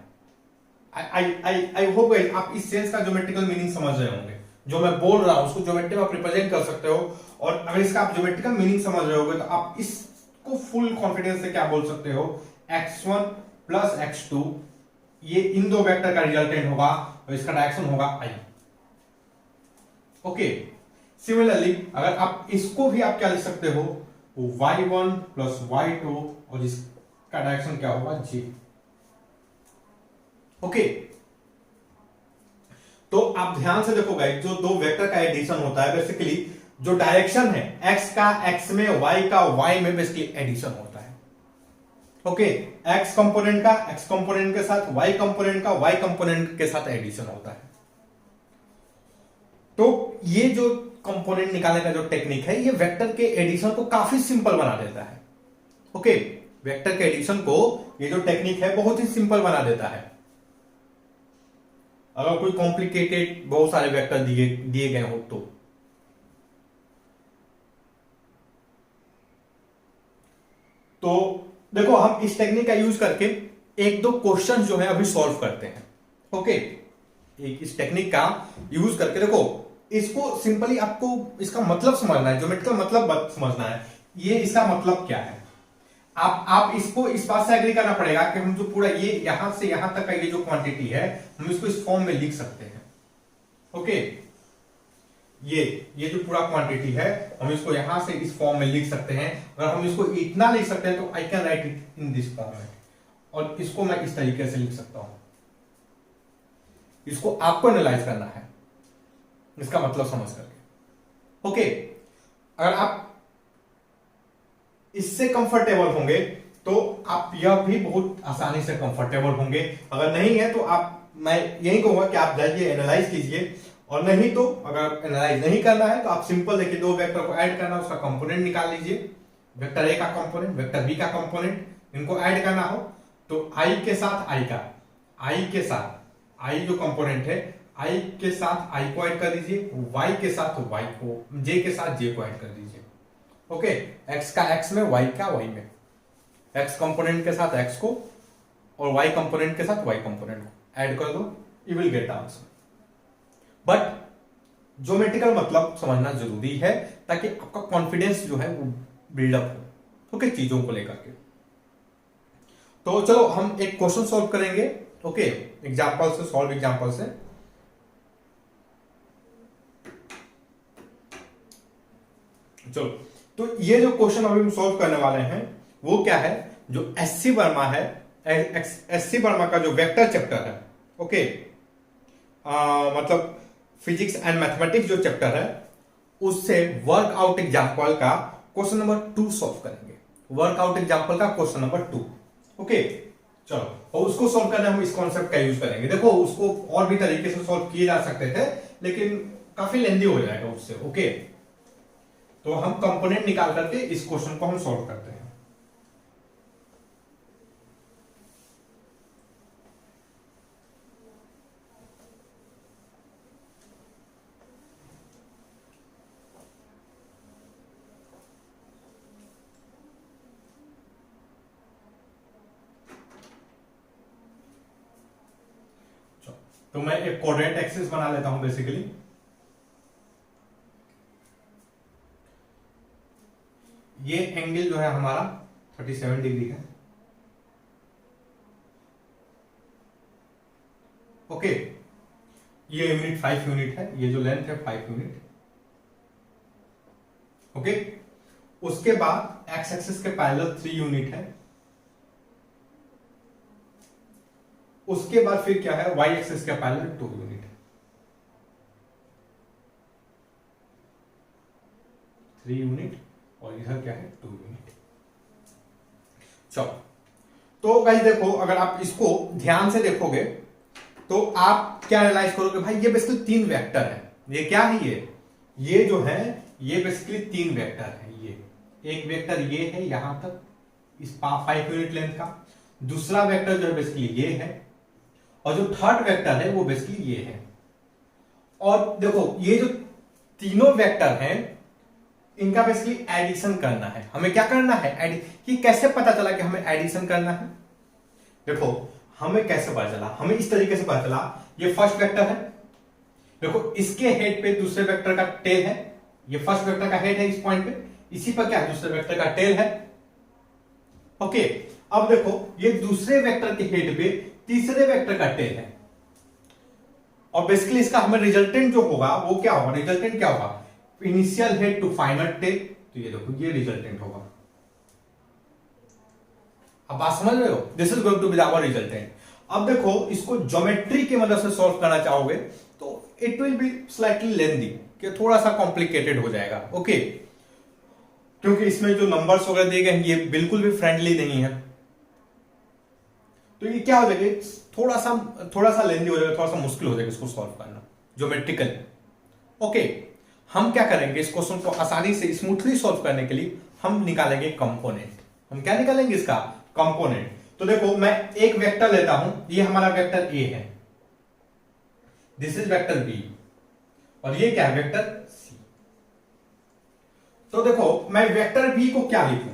आई होप आप इस सेंस का ज्योमेट्रिकल मीनिंग समझ रहे होंगे। जो मैं बोल रहा हूं उसको ज्योमेट्री में आप रिप्रेजेंट कर सकते हो, और अगर इसका आप ज्योमेट्रिकल मीनिंग समझ रहे होगे तो आप इसको फुल कॉन्फिडेंस से क्या बोल सकते हो, x1 प्लस x2 ये इन दो वेक्टर का रिजल्टेंट होगा और इसका डायरेक्शन होगा i। ओके, सिमिलरली अगर आप इसको भी आप क्या लिख सकते हो, y1 प्लस y2 और इसका डायरेक्शन क्या होगा, j। ओके, तो आप ध्यान से देखो गाइस, जो दो वेक्टर का एडिशन होता है बेसिकली जो डायरेक्शन है x का x में, y का y में बेसिकली एडिशन होता है। ओके, x कंपोनेंट का x कंपोनेंट के साथ, y कंपोनेंट का y कंपोनेंट के साथ एडिशन होता है। तो ये जो कंपोनेंट निकालने का जो टेक्निक है ये वेक्टर के एडिशन को काफी सिंपल बना देता है। ओके, वेक्टर के एडिशन को ये जो टेक्निक है बहुत ही सिंपल बना देता है। अगर कोई कॉम्प्लिकेटेड बहुत सारे वेक्टर दिए गए हो तो देखो हम इस टेक्निक का यूज करके एक दो क्वेश्चन जो है अभी सॉल्व करते हैं। ओके, एक इस टेक्निक का यूज करके देखो, इसको सिंपली आपको इसका मतलब समझना है, ज्योमेट्रिकल मतलब समझना है, ये इसका मतलब क्या है। आप इसको इस बात से एग्री करना पड़ेगा कि हम जो पूरा ये यहां से यहां तक का ये जो क्वांटिटी है हम इसको इस फॉर्म में लिख सकते हैं। ओके, ये जो पूरा क्वांटिटी है हम इसको यहां से इस फॉर्म में लिख सकते हैं। अगर हम इसको इतना लिख सकते हैं तो I can write it in this format, और इसको मैं इस तरीके से लिख सकता हूं। इसको आपको एनालाइज करना है इसका मतलब समझ करके। ओके, अगर आप इससे कंफर्टेबल होंगे तो आप यह भी बहुत आसानी से कंफर्टेबल होंगे। अगर नहीं है तो मैं यही कहूंगा कि आप जाइए एनालाइज कीजिए, और नहीं तो अगर एनालाइज नहीं करना है तो आप सिंपल देखिए, दो वेक्टर को ऐड करना, उसका कंपोनेंट निकाल लीजिए। वेक्टर ए का कंपोनेंट, वेक्टर बी का कंपोनेंट, इनको ऐड करना हो तो आई के साथ आई का, आई के साथ आई जो कंपोनेंट है आई के साथ आई को ऐड कर दीजिए, वाई के साथ वाई को, जे के साथ जे को ऐड कर दीजिए। ओके, एक्स का एक्स में, वाई का वाई में, एक्स कंपोनेंट के साथ एक्स को और वाई कंपोनेंट के साथ वाई कंपोनेंट को ऐड कर दो, you will get answer. But geometrical मतलब समझना जरूरी है ताकि आपका कॉन्फिडेंस जो है वो बिल्डअप हो, ओके, चीजों को लेकर के। तो चलो हम एक क्वेश्चन सॉल्व करेंगे। ओके, एग्जांपल से, सॉल्व एग्जांपल से। चलो, तो ये जो क्वेश्चन अभी हम सॉल्व करने वाले हैं वो क्या है, जो एससी वर्मा है, एससी वर्मा का जो वेक्टर चैप्टर है, ओके, मतलब फिजिक्स एंड मैथमेटिक्स जो चैप्टर है उससे वर्कआउट एग्जांपल का क्वेश्चन नंबर 2 सॉल्व करेंगे। वर्कआउट एग्जांपल का क्वेश्चन नंबर 2। ओके, चलो, और उसको सॉल्व करने हम इस कॉन्सेप्ट का यूज करेंगे। देखो, उसको और भी तरीके से सॉल्व किए जा सकते थे लेकिन काफी लेंदी हो जाएगा उससे। ओके, तो हम कंपोनेंट निकाल करके इस क्वेश्चन को हम सॉल्व करते हैं। तो मैं एक कोऑर्डिनेट एक्सिस बना लेता हूं बेसिकली। ये एंगल जो है हमारा 37 डिग्री है। ओके, ये यूनिट 5 यूनिट है, ये जो लेंथ है 5 यूनिट। ओके, उसके बाद एक्स एक्सिस के पैरेलल 3 यूनिट है। उसके बाद फिर क्या है, वाई एक्सिस के पैरेलल 2 यूनिट है। 3 यूनिट और इधर क्या है, 2 यूनिट। चलो, तो गाइस देखो, अगर आप इसको ध्यान से देखोगे तो आप क्या एनालाइज करोगे, भाई ये बेसिकली 3 वेक्टर है। ये क्या है, ये जो है ये बेसिकली 3 वेक्टर है। ये एक वेक्टर ये है यहां तक इस 5 यूनिट लेंथ का, दूसरा वेक्टर जो है बेसिकली ये है, और जो थर्ड वेक्टर है वो बेसिकली ये है। और देखो, ये जो तीनों वेक्टर हैं इनका बेसिकली एडिशन करना है। हमें क्या करना है, ये कैसे पता चला कि हमें एडिशन करना है। देखो, हमें कैसे पता चला, हमें इस तरीके से पता चला, ये फर्स्ट वेक्टर है, देखो इसके हेड पे दूसरे वेक्टर का टेल है, ये फर्स्ट वेक्टर का हेड है इस पॉइंट पे, इसी पर क्या है, दूसरे वेक्टर का टेल है। ओके, अब देखो ये दूसरे वेक्टर के हेड पे तीसरे वेक्टर का टेल है, और बेसिकली इसका हमें रिजल्टेंट जो होगा वो क्या होगा, रिजल्टेंट क्या होगा, initial head to final tail. तो ये देखो, ये रिजल्टेंट होगा। अब बात समझ रहे हो, this is going to be our resultant. अब देखो, इसको ज्योमेट्री की मदद से सॉल्व करना चाहोगे तो इट विल बी स्लाइटली लेंदी, कि थोड़ा सा कॉम्प्लिकेटेड हो जाएगा। ओके, क्योंकि इसमें जो नंबर्स वगैरह दिए गए हैं ये बिल्कुल भी फ्रेंडली नहीं है, तो ये क्या हो जाएगा, थोड़ा सा लेंदी हो जाएगा, थोड़ा सा मुश्किल हो जाएगा इसको सॉल्व करना ज्योमेट्रिकल। ओके, हम क्या करेंगे, इस क्वेश्चन को आसानी से स्मूथली सॉल्व करने के लिए हम निकालेंगे कंपोनेंट। हम क्या निकालेंगे, इसका कंपोनेंट। तो देखो मैं एक वेक्टर लेता हूं, ये हमारा वेक्टर ए है, दिस इज वेक्टर बी, और ये क्या है, वेक्टर सी। तो देखो मैं वेक्टर बी को क्या लिखूं,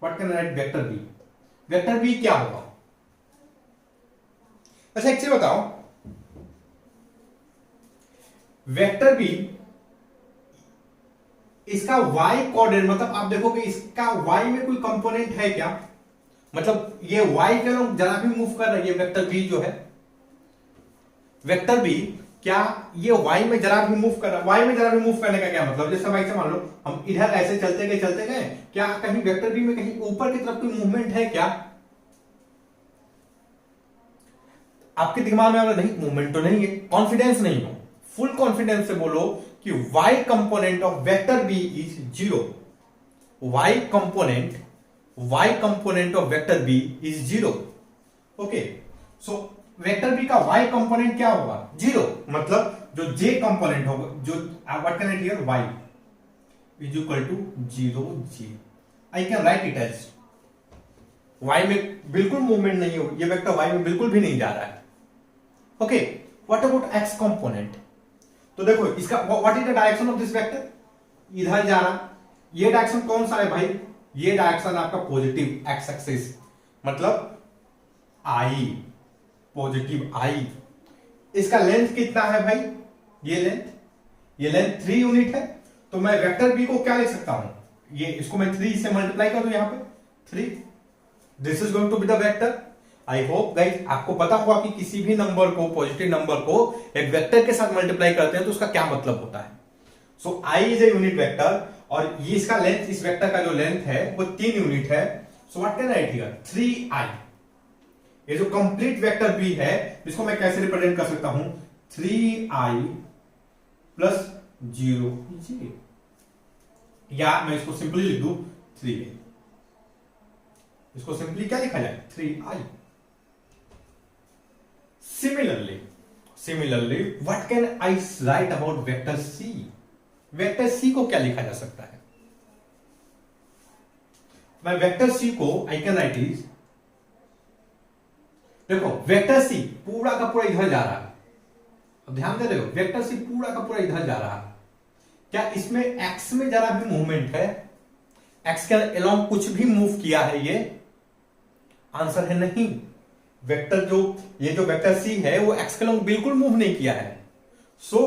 what can write vector B. Vector B क्या होगा, अच्छा एक चीज बताओ, वेक्टर बी इसका y कोऑर्डिनेट, मतलब आप देखोगे इसका y में कोई कंपोनेंट है क्या, मतलब ये y के लोग जरा भी मूव कर रही है, वेक्टर बी जो है, वेक्टर बी क्या ये y में जरा भी मूव कर रहा है। y में जरा भी मूव करने का क्या मतलब, जैसे भाई से मान लो हम इधर ऐसे चलते गए, क्या कहीं वेक्टर बी में कहीं ऊपर की तरफ कोई मूवमेंट है क्या, आपके दिमाग में नहीं, मूवमेंट तो नहीं है, कॉन्फिडेंस नहीं हो, फुल कॉन्फिडेंस से बोलो कि y component of vector B is 0, y component of vector B is 0। Okay, so vector B का y कंपोनेंट क्या होगा, 0, मतलब जो j कंपोनेंट होगा, जो what can write here, y is equal to 0 j, I can write it as, y में बिल्कुल movement नहीं होगी, ये वेक्टर y में बिल्कुल भी नहीं जा रहा है। Okay, what about x component, तो देखो इसका what is the direction of this vector, इधर जा रहा, ये डायरेक्शन कौन सा है भाई, ये डायरेक्शन आपका पॉजिटिव एक्स एक्सिस, मतलब आई, पॉजिटिव आई। इसका लेंथ कितना है भाई, ये लेंथ 3 यूनिट है, तो मैं वेक्टर बी को क्या लिख सकता हूं, ये इसको मैं 3 से मल्टीप्लाई कर दूं, यहां पे 3, this is going to be the vector. I hope guys आपको पता होगा कि किसी भी नंबर को, पॉजिटिव नंबर को एक वेक्टर के साथ मल्टीप्लाई करते हैं तो उसका क्या मतलब होता है। सो I is a unit vector, और ये इसका लेंथ, इस वेक्टर का जो लेंथ है वो 3 यूनिट है। So what can I write here, 3i। ये जो कंप्लीट वेक्टर बी है, इसको मैं कैसे रिप्रेजेंट कर सकता हूं, 3i प्लस 0j, या मैं इसको सिंपली लिख दूं 3a, इसको सिंपली क्या लिखा जाए, 3i। Similarly what can I write about vector C, vector C को क्या लिखा जा सकता है, मैं वेक्टर सी को आई कैन राइट इज, देखो वेक्टर सी पूरा का पूरा इधर जा रहा है, अब ध्यान दे रहे हो, वेक्टर सी पूरा का पूरा इधर जा रहा है, क्या इसमें एक्स में जरा भी मूवमेंट है, एक्स के अलोंग कुछ भी मूव किया है, ये आंसर है नहीं। वेक्टर जो, ये जो वेक्टर सी है वो एक्स के अलोंग बिल्कुल मूव नहीं किया है। So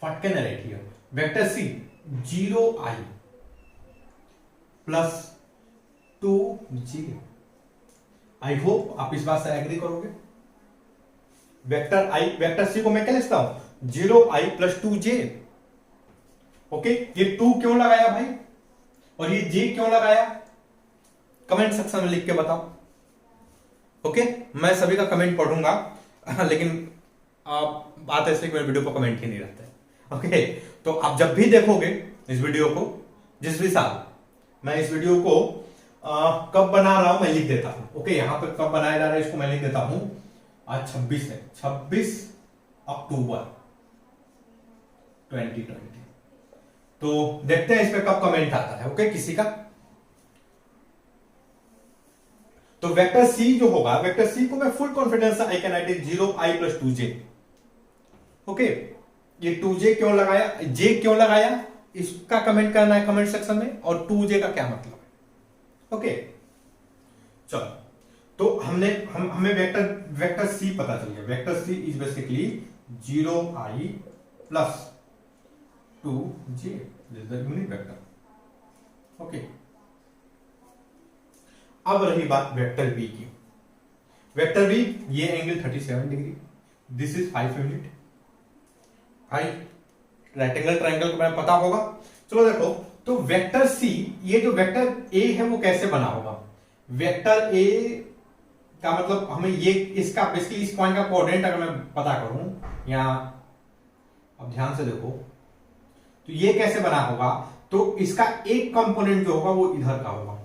what can I write here, vector C 0i plus 2j। I hope आप इस बात से एग्री करोगे। वेक्टर सी को मैं क्या लिखता हूं, 0i प्लस 2j। ओके, ये 2 क्यों लगाया भाई, और ये j क्यों लगाया, कमेंट सेक्शन में लिख के बताओ। ओके, मैं सभी का कमेंट पढ़ूंगा, लेकिन बात ऐसे कि मेरे वीडियो पर कमेंट ही नहीं रहता है। ओके, तो आप जब भी देखोगे इस वीडियो को, जिस भी साल, मैं इस वीडियो को कब बना रहा हूं मैं लिख देता हूं। ओके, यहां पर कब बनाया जा रहा है इसको मैं लिख देता हूं, आज 26 है, 26 अक्टूबर 2020। तो देखते हैं इस पे कब कमेंट आता है। ओके, किसी का, तो वेक्टर सी जो होगा, वेक्टर सी को मैं full confidence I can right 0i plus 2j। Okay, ये 2j क्यों लगाया, j क्यों लगाया, इसका कमेंट करना है कमेंट सेक्शन में, और 2j का क्या मतलब है। ओके, चलो, तो हमें वेक्टर सी पता चल गया। Vector C is basically 0i plus 2j, this is the unit vector. Okay, अब रही बात वेक्टर बी की। वेक्टर बी, ये angle 37 degree, this is 5 unit. भाई राइट एंगल ट्रायंगल को मैं पता होगा। चलो देखो, तो वेक्टर सी, ये जो वेक्टर ए है वो कैसे बना होगा, वेक्टर ए का मतलब हमें ये, इसका बेसिकली इस पॉइंट का कोऑर्डिनेट अगर मैं पता करूं, यहां अब ध्यान से देखो, तो ये कैसे बना होगा, तो इसका एक कंपोनेंट जो होगा वो इधर का होगा,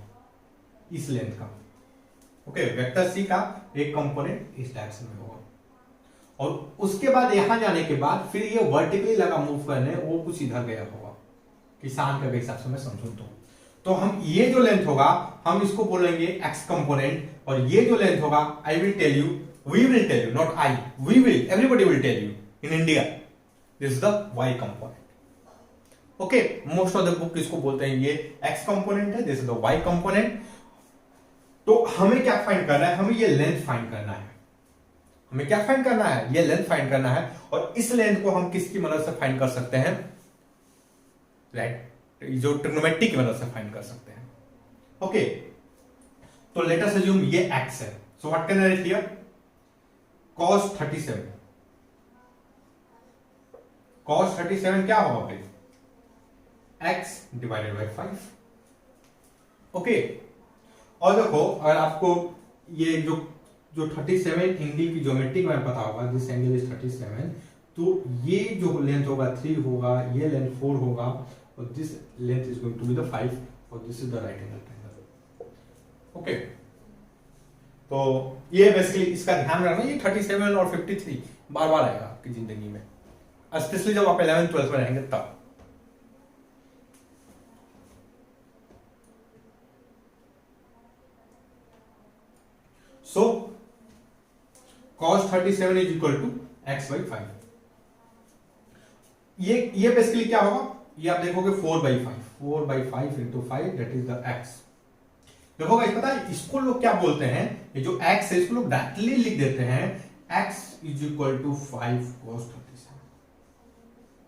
इस लेंथ का। ओके, वेक्टर सी का एक कंपोनेंट इस डायरेक्शन में होगा, और उसके बाद यहां जाने के बाद फिर ये वर्टिकली लगा मूव करने, वो कुछ इधर गया होगा, किसान के हिसाब से मैं समझूं तो हम ये जो लेंथ होगा हम इसको बोलेंगे एक्स कंपोनेंट, और ये जो लेंथ होगा I will tell you, we will tell you, not I, we will, everybody will tell you in India, this is the y component. Okay, most of the book इसको बोलते हैं ये x component है, this is the y component. तो हमें क्या find करना है, हमें ये लेंथ फाइंड करना है, हमें क्या फाइंड करना है, ये लेंथ फाइंड करना है, और इस लेंथ को हम किसकी मदद से फाइंड कर सकते हैं, राइट, जो ट्रिग्नोमेट्री की मदद से फाइंड कर सकते हैं। ओके, तो लेट अस अज्यूम ये x है, so what can I write here, cos 37, cos 37 क्या होगा फिर, x डिवाइडेड बाय 5। ओके, और देखो अगर आपको ये जो 37 एंगल की ज्योमेट्री में पता होगा, दिस एंगल इज 37, तो ये जो लेंथ होगा 3 होगा, ये लेंथ 4 होगा, और this length is going to be the 5, और this is the right angle triangle. Okay, तो ये बेसिकली इसका ध्यान रखना, ये 37 और 53 बार बार आएगा आपकी जिंदगी में, स्पेशली जब आप 11th 12th में रहेंगे तब। So cos 37 is equal to x by 5। ये बेसिकली क्या होगा, ये आप देखोगे 4/5 into 5 that is the x। देखो गाइस, पता है इसको लोग क्या बोलते हैं, ये जो x है इसको लोग डायरेक्टली लिख देते हैं x is equal to 5 cos 37।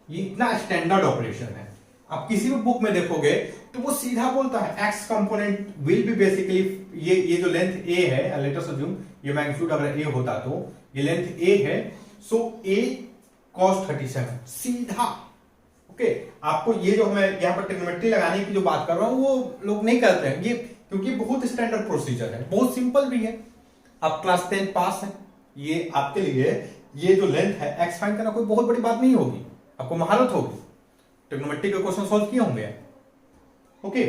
ये इतना स्टैंडर्ड ऑपरेशन है, आप किसी भी बुक में देखोगे तो वो सीधा बोलता है x component will be basically, ये जो लेंथ a है, लेट अस अज्यूम ये मैग्नीट्यूड अगर a होता तो ये लेंथ a है, सो a cos 37 सीधा। ओके, आपको ये जो मैं यहाँ पर ट्रिग्नोमेट्री लगाने की जो बात कर रहा हूं वो लोग नहीं करते हैं, ये क्योंकि बहुत स्टैंडर्ड प्रोसीजर है, बहुत सिंपल भी है, आप क्लास 10 पास है, ये आपके लिए ये जो लेंथ है x फाइंड करना कोई बहुत बड़ी बात नहीं होगी, आपको महारत होगी, ट्रिग्नोमेट्री के क्वेश्चन सॉल्व किए होंगे। Okay,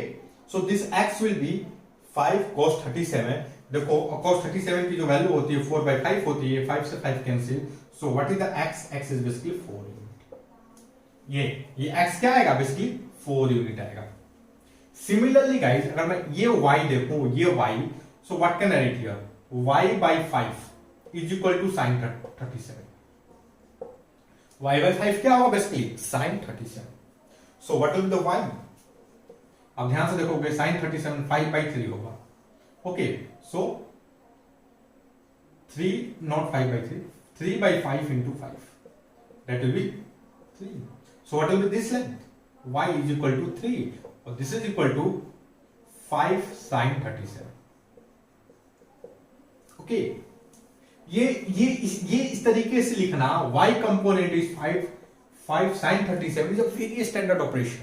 so this x will be 5 cos 37। देखो cos 37 की जो वैल्यू होती है 4/5 होती है, 5 से 5 cancel, so what is the x is basically 4 unit. ये x क्या आएगा, बेसिकली 4 यूनिट आएगा। सिमिलरली गाइस, अगर मैं ये y देखूं, ये y, so what can I write here, y/5 is equal to sin 37। y/5 क्या होगा, basically sin 37। So what will be the y, अब ध्यान से देखोगे sin 37 5/3 होगा। Okay, so 3 not 5/3, 3/5 into 5, that will be 3. So what will be this length, y is equal to 3, और this is equal to 5 sin 37। Okay, ये इस तरीके से लिखना, y component is 5 sin 37 is a very standard operation,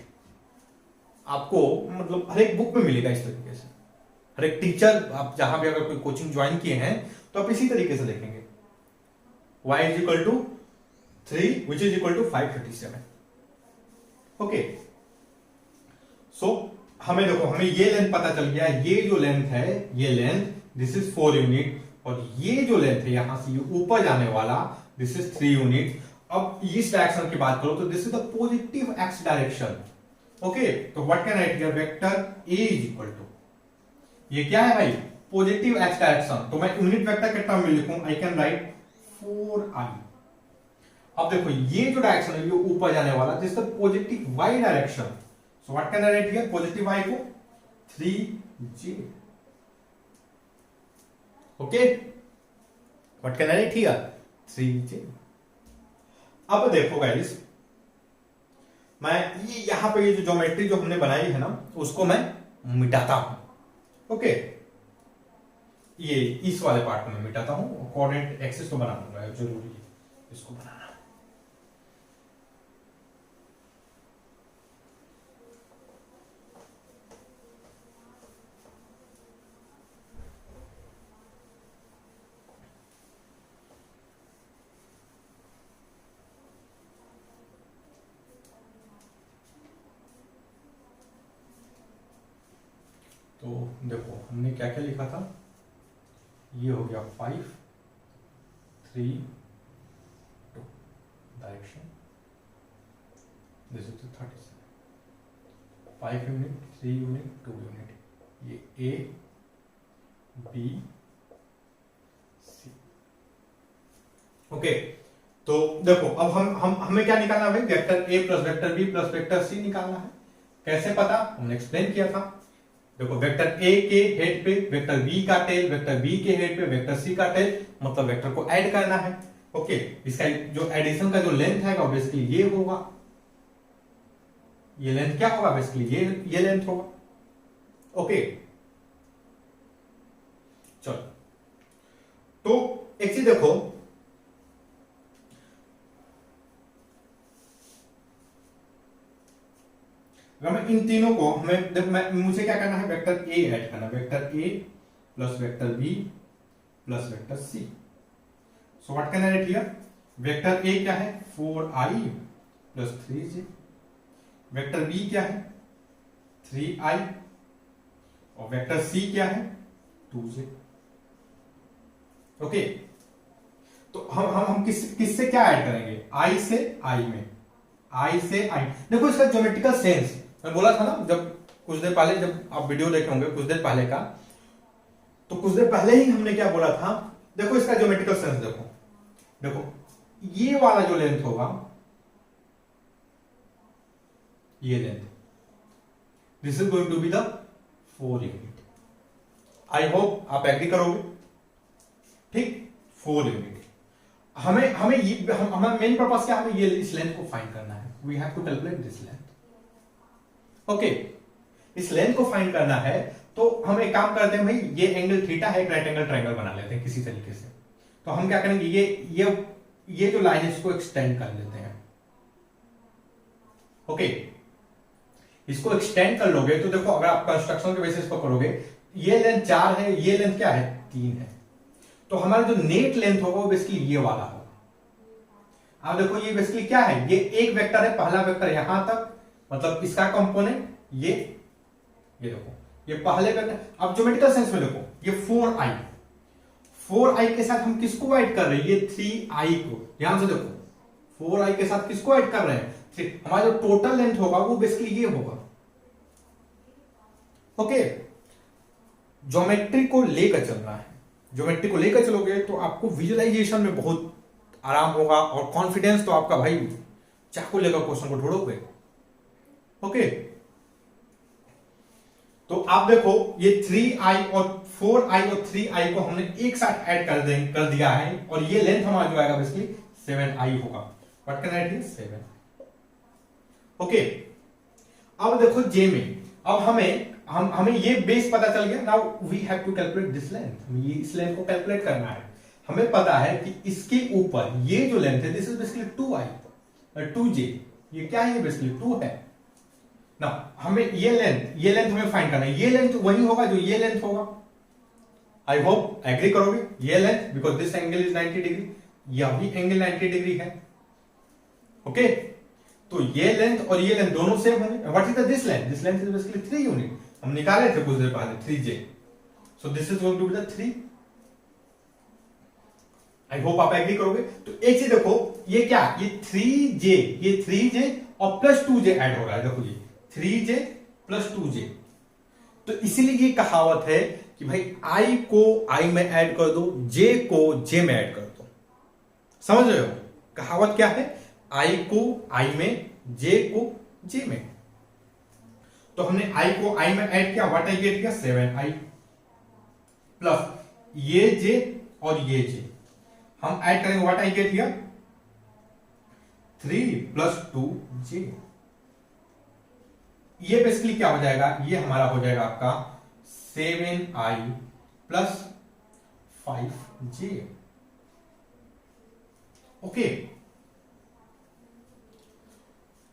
आपको मतलब हर एक book में मिलेगा इस तरीके से, हर एक टीचर, आप जहां भी अगर कोई कोचिंग ज्वाइन किए हैं तो आप इसी तरीके से देखेंगे, y is equal to 3 which is equal to 537। Okay, so हमें देखो, हमें ये लेंथ पता चल गया, ये जो लेंथ है, ये लेंथ दिस इज 4 यूनिट, और ये जो लेंथ है यहां से ऊपर जाने वाला दिस इज 3 यूनिट। अब इस डायरेक्शन की बात करो तो this is the positive x direction. Okay, तो what can write here, vector a is equal to, ये क्या है भाई, पॉजिटिव x डायरेक्शन, तो मैं यूनिट वेक्टर के टर्म में लिखूं, आई कैन राइट 4i। अब देखो ये जो डायरेक्शन है ये ऊपर जाने वाला, this the positive y direction, so what can I write here, positive y को 3j। Okay, what can I write here, 3j। अब देखो गाइस, मैं ये यहां पे ये जो ज्योमेट्री जो हमने बनाई है ना, उसको मैं मिटाता हूं। ओके, ये इस वाले पार्ट में मिटाता हूं, कोऑर्डिनेट एक्सिस तो बना दूंगा, जरूरी है इसको बनाना। तो देखो हमने क्या क्या लिखा था, ये हो गया 5 3 this is 37, 5 unit, 3 unit, 2 unit, ये ए बी सी। ओके, तो देखो अब हम हमें क्या निकालना है भाई, vector A plus vector B plus vector C निकालना है। कैसे पता, हमने एक्सप्लेन किया था। देखो वेक्टर ए के हेड पे वेक्टर बी का टेल, वेक्टर बी के हेड पे वेक्टर सी का टेल, मतलब वेक्टर को ऐड करना है। ओके, इसका जो एडिशन का जो लेंथ है ऑब्वियसली ये होगा, ये लेंथ क्या होगा, बेसिकली ये लेंथ होगा। ओके, चलो तो एक चीज देखो, मैं इन तीनों को मुझे क्या करना है, वेक्टर ए ऐड करना, vector A plus vector B plus vector C. So what can I write here, vector A क्या है 4i plus 3j, vector B क्या है 3i, और वेक्टर सी क्या है 2j। ओके, तो हम किससे क्या ऐड करेंगे, i से i में, i से i। देखो इसका ज्योमेट्रिकल सेंस मैं बोला था ना, जब कुछ देर पहले, जब आप वीडियो देखे होंगे कुछ देर पहले का, तो कुछ देर पहले ही हमने क्या बोला था, देखो इसका ज्योमेट्रिकल सेंस देखो, देखो ये वाला जो लेंथ होगा, ये length, this is going to be the 4 unit. I hope आप एग्री करोगे, ठीक, 4 यूनिट। हमें मेन पर्पस क्या, हमें ये इस लेंथ को फाइंड करना है, we have to calculate this length. Okay, इस लेंथ को फाइंड करना है, तो हम एक काम करते हैं भाई, ये एंगल थीटा है, एक राइट एंगल ट्रायंगल बना लेते हैं किसी तरीके से। तो हम क्या करेंगे, ये जो लाइन है इसको एक्सटेंड कर लेते हैं। ओके, इसको एक्सटेंड कर लोगे तो देखो, अगर आप कंस्ट्रक्शन के बेसिस पर करोगे, ये लेंथ 4 है, ये लेंथ क्या है 3 है, तो हमारा जो नेट लेंथ होगा वो बेसिकली ये वाला होगा। अब देखो ये बेसिकली क्या है, ये एक वेक्टर है, पहला वेक्टर यहां तक, मतलब इसका कंपोनेंट ये देखो, ये पहले वेक्टर। अब ज्योमेट्रिकल सेंस में देखो, ये 4i के साथ हम किसको ऐड कर रहे हैं, ये 3i को, ध्यान से देखो 4i के साथ किसको ऐड कर रहे हैं, हमारा जो टोटल लेंथ होगा वो बेसिकली ये होगा। ओके, ज्योमेट्री को लेकर चलना है, ज्योमेट्री को लेकर चलोगे तो आपको विजुअलाइजेशन में बहुत आराम होगा, और कॉन्फिडेंस तो आपका भाई चाकू लेकर क्वेश्चन को ढूंढोगे। ओके, तो आप देखो ये 3i और 4i और 3i को हमने एक साथ ऐड कर दिया है, और ये लेंथ हमारा जो आएगा बेसिकली 7i होगा। What can I right 7। Okay, अब देखो जे में, अब हमें ये बेस पता चल गया। Now we have to calculate this length, हमें ये इस लेंथ को कैलकुलेट करना है। हमें पता है कि इसके ऊपर ये जो लेंथ है दिस इज बेसिकली 2j, ये क्या है, ये बेसिकली 2 है ना। हमें ये लेंथ हमें फाइंड करना है, ये लेंथ वही होगा जो ये लेंथ होगा। आई होप एग्री करोगे, ये length, because this angle is 90 degree, यह भी एंगल 90 डिग्री है। ओके, तो ये लेंथ और ये लेंथ दोनों सेम होंगे। What is this length, this length is basically 3 unit, हम निकाले थे कुछ देर पहले 3j, so this is going to be the 3। I hope आप एग्री करोगे। तो एक चीज देखो, ये क्या, ये 3j और प्लस 2j ऐड हो रहा है, देखो ये 3j प्लस 2j। तो इसीलिए ये कहावत है कि भाई i को i में ऐड कर दो, j को j में ऐड कर दो। समझ रहे हो कहावत क्या है, i को i में, j को j में। तो हमने i को i में ऐड किया, व्हाट आई गेट किया 7i प्लस ये j और ये j हम ऐड करेंगे, what I get here 3 plus 2j। ये बेसिकली क्या हो जाएगा, ये हमारा हो जाएगा आपका 7i प्लस 5j। ओके,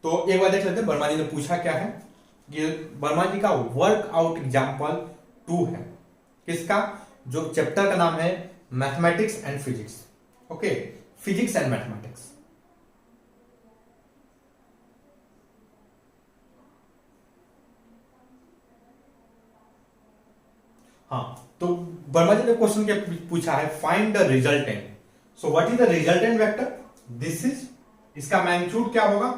तो एक बार देख लेते हैं वर्मा जी ने पूछा क्या है। ये वर्मा जी का वर्कआउट एग्जाम्पल 2 है, किसका, जो चैप्टर का नाम है mathematics and physics. Okay, physics and mathematics. हाँ, तो वर्मा जी ने क्वेश्चन क्या पूछा है, find the resultant. So what is the resultant vector, this is, इसका मैग्नीट्यूड क्या होगा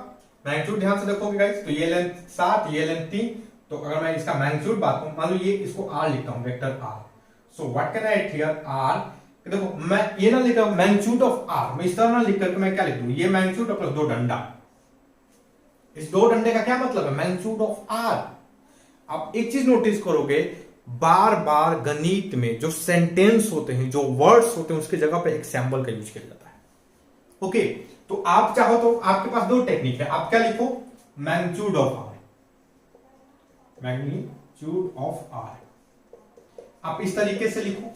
मैग्नीट्यूड ध्यान से देखोगे गाइस, तो ये लेंथ 7, ये लेंथ 3, तो अगर मैं इसका मैग्नीट्यूड बात करूं, मान लो ये इसको r लिखता हूं, vector r, so what can I write here r, देखो मैं ये ना लिख रहा हूं मैग्नीट्यूड ऑफ r, मैं इस तरह ना लिख करके मैं क्या लिख दूं, ये मैग्नीट्यूड प्लस 2 डंडा, इस 2 डंडे का क्या मतलब है, मैग्नीट्यूड ऑफ r। आप एक चीज नोटिस करोगे, बार बार गणित में जो सेंटेंस होते हैं, जो वर्ड्स होते हैं, उसकी जगह पे एक्जाम्पल का यूज किया जाता है। ओके, तो आप चाहो तो आपके पास 2 टेक्निक है, आप क्या लिखो, magnitude of r, magnitude of r, आप इस तरीके से लिखो,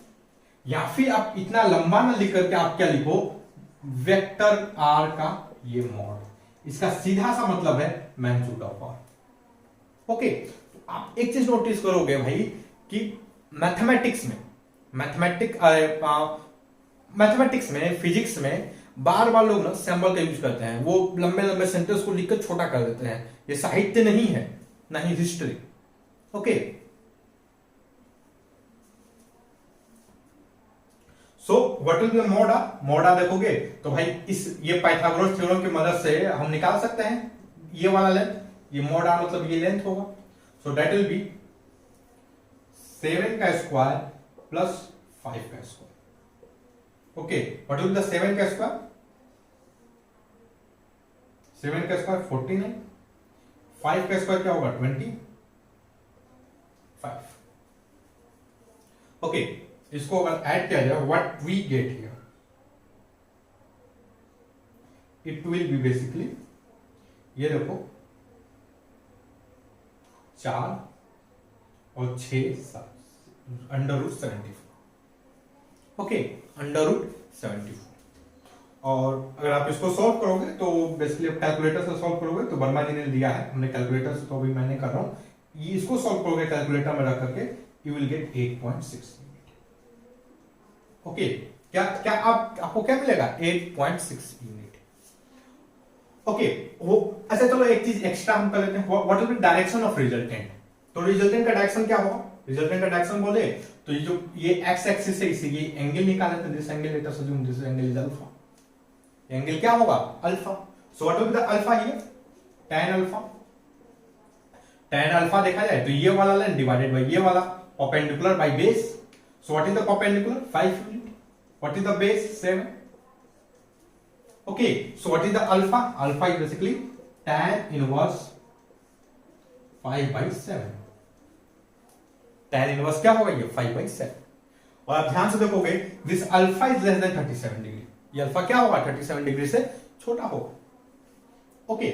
या फिर आप इतना लंबा ना लिख करके आप क्या लिखो, वेक्टर r का ये मॉड, इसका सीधा सा मतलब है मैग्नीट्यूड ऑफ r। ओके, तो आप एक चीज नोटिस करोगे भाई कि मैथमेटिक्स में फिजिक्स में बार बार लोग ना सिंबल का यूज करते हैं, वो लंबे लंबे सेंटेंस को लिखकर छोटा कर देते हैं, ये साहित्य नहीं है, ना ही history. Okay, so what will be मोडा, मोडा देखोगे तो भाई इस ये पाइथागोरस थ्योरम की मदद से हम निकाल सकते हैं ये वाला लेंथ, ये मोडा मतलब ये लेंथ होगा, सो दैट विल बी 7 का स्क्वायर प्लस 5 का square. Okay, what will be the 7 का स्क्वायर, 7 का स्क्वायर 49, 5 का स्क्वायर क्या होगा 25। ओके, इसको अगर ऐड किया जाए, what we get here, it will be basically, ये देखो 4 और 6 7 √74। ओके, √74, और अगर आप इसको सॉल्व करोगे तो बेसिकली आप कैलकुलेटर से सॉल्व करोगे, तो वर्मा जी ने दिया है, हमने कैलकुलेटर से, तो अभी मैंने कर रहा हूं, इसको सॉल्व करोगे कैलकुलेटर में रख करके, you will get 8.6 unit. Okay, क्या आपको क्या मिलेगा, 8.6 यूनिट। ओके, वो अच्छा, चलो एक चीज एक्स्ट्रा हम कर लेते हैं, what will B direction of resultant, तो रिजल्टेंट का डायरेक्शन क्या होगा, रिजल्टेंट का डायरेक्शन बोले तो ये जो ये एक्स एक्सिस है, इसे ये एंगल निकाले, तो this angle late us assume this angle is alpha, angle क्या होगा alpha, so what will be the alpha here, tan alpha, tan alpha देखा जाए तो ये वाला लाइन डिवाइडेड बाय ये वाला perpendicular by base, so what is the perpendicular 5 unit, what is the base 7। Okay, so what is the alpha, alpha is basically tan inverse 5/7, tan inverse क्या होगा ये 5/7, और आप ध्यान से देखोगे this alpha is less than 37 degree, ये alpha क्या होगा 37 डिग्री से छोटा होगा। ओके,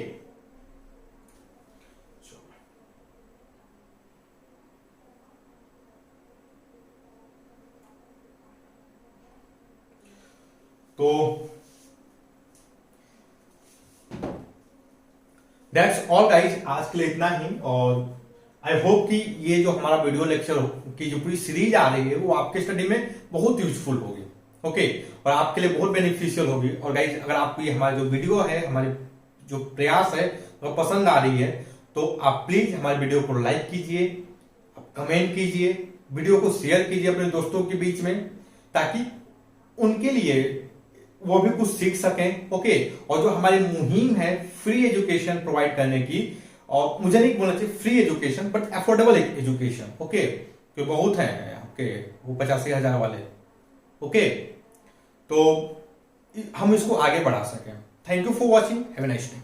तो दैट्स ऑल गाइज, आज के लिए इतना ही, और आई होप कि ये जो हमारा वीडियो लेक्चर की जो पूरी सीरीज आ रही है वो आपके स्टडी में बहुत यूजफुल होगी। ओके, और आपके लिए बहुत बेनिफिशियल होगी। और गाइज, अगर आपको ये हमारा जो वीडियो है, हमारे जो प्रयास है वो पसंद आ रही है, तो आप प्लीज हमारे वीडियो को लाइक कीजिए, कमेंट कीजिए, वीडियो को शेयर कीजिए अपने दोस्तों के बीच में, ताकि उनके लिए वो भी कुछ सीख सकें। ओके, और जो हमारी मुहिम है फ्री एजुकेशन प्रोवाइड करने की, और मुझे नहीं बोलना चाहिए free education, but affordable education, okay, तो बहुत है आपके वो 85,000 वाले। ओके, तो हम इसको आगे बढ़ा सकें। Thank you for watching, have a nice day.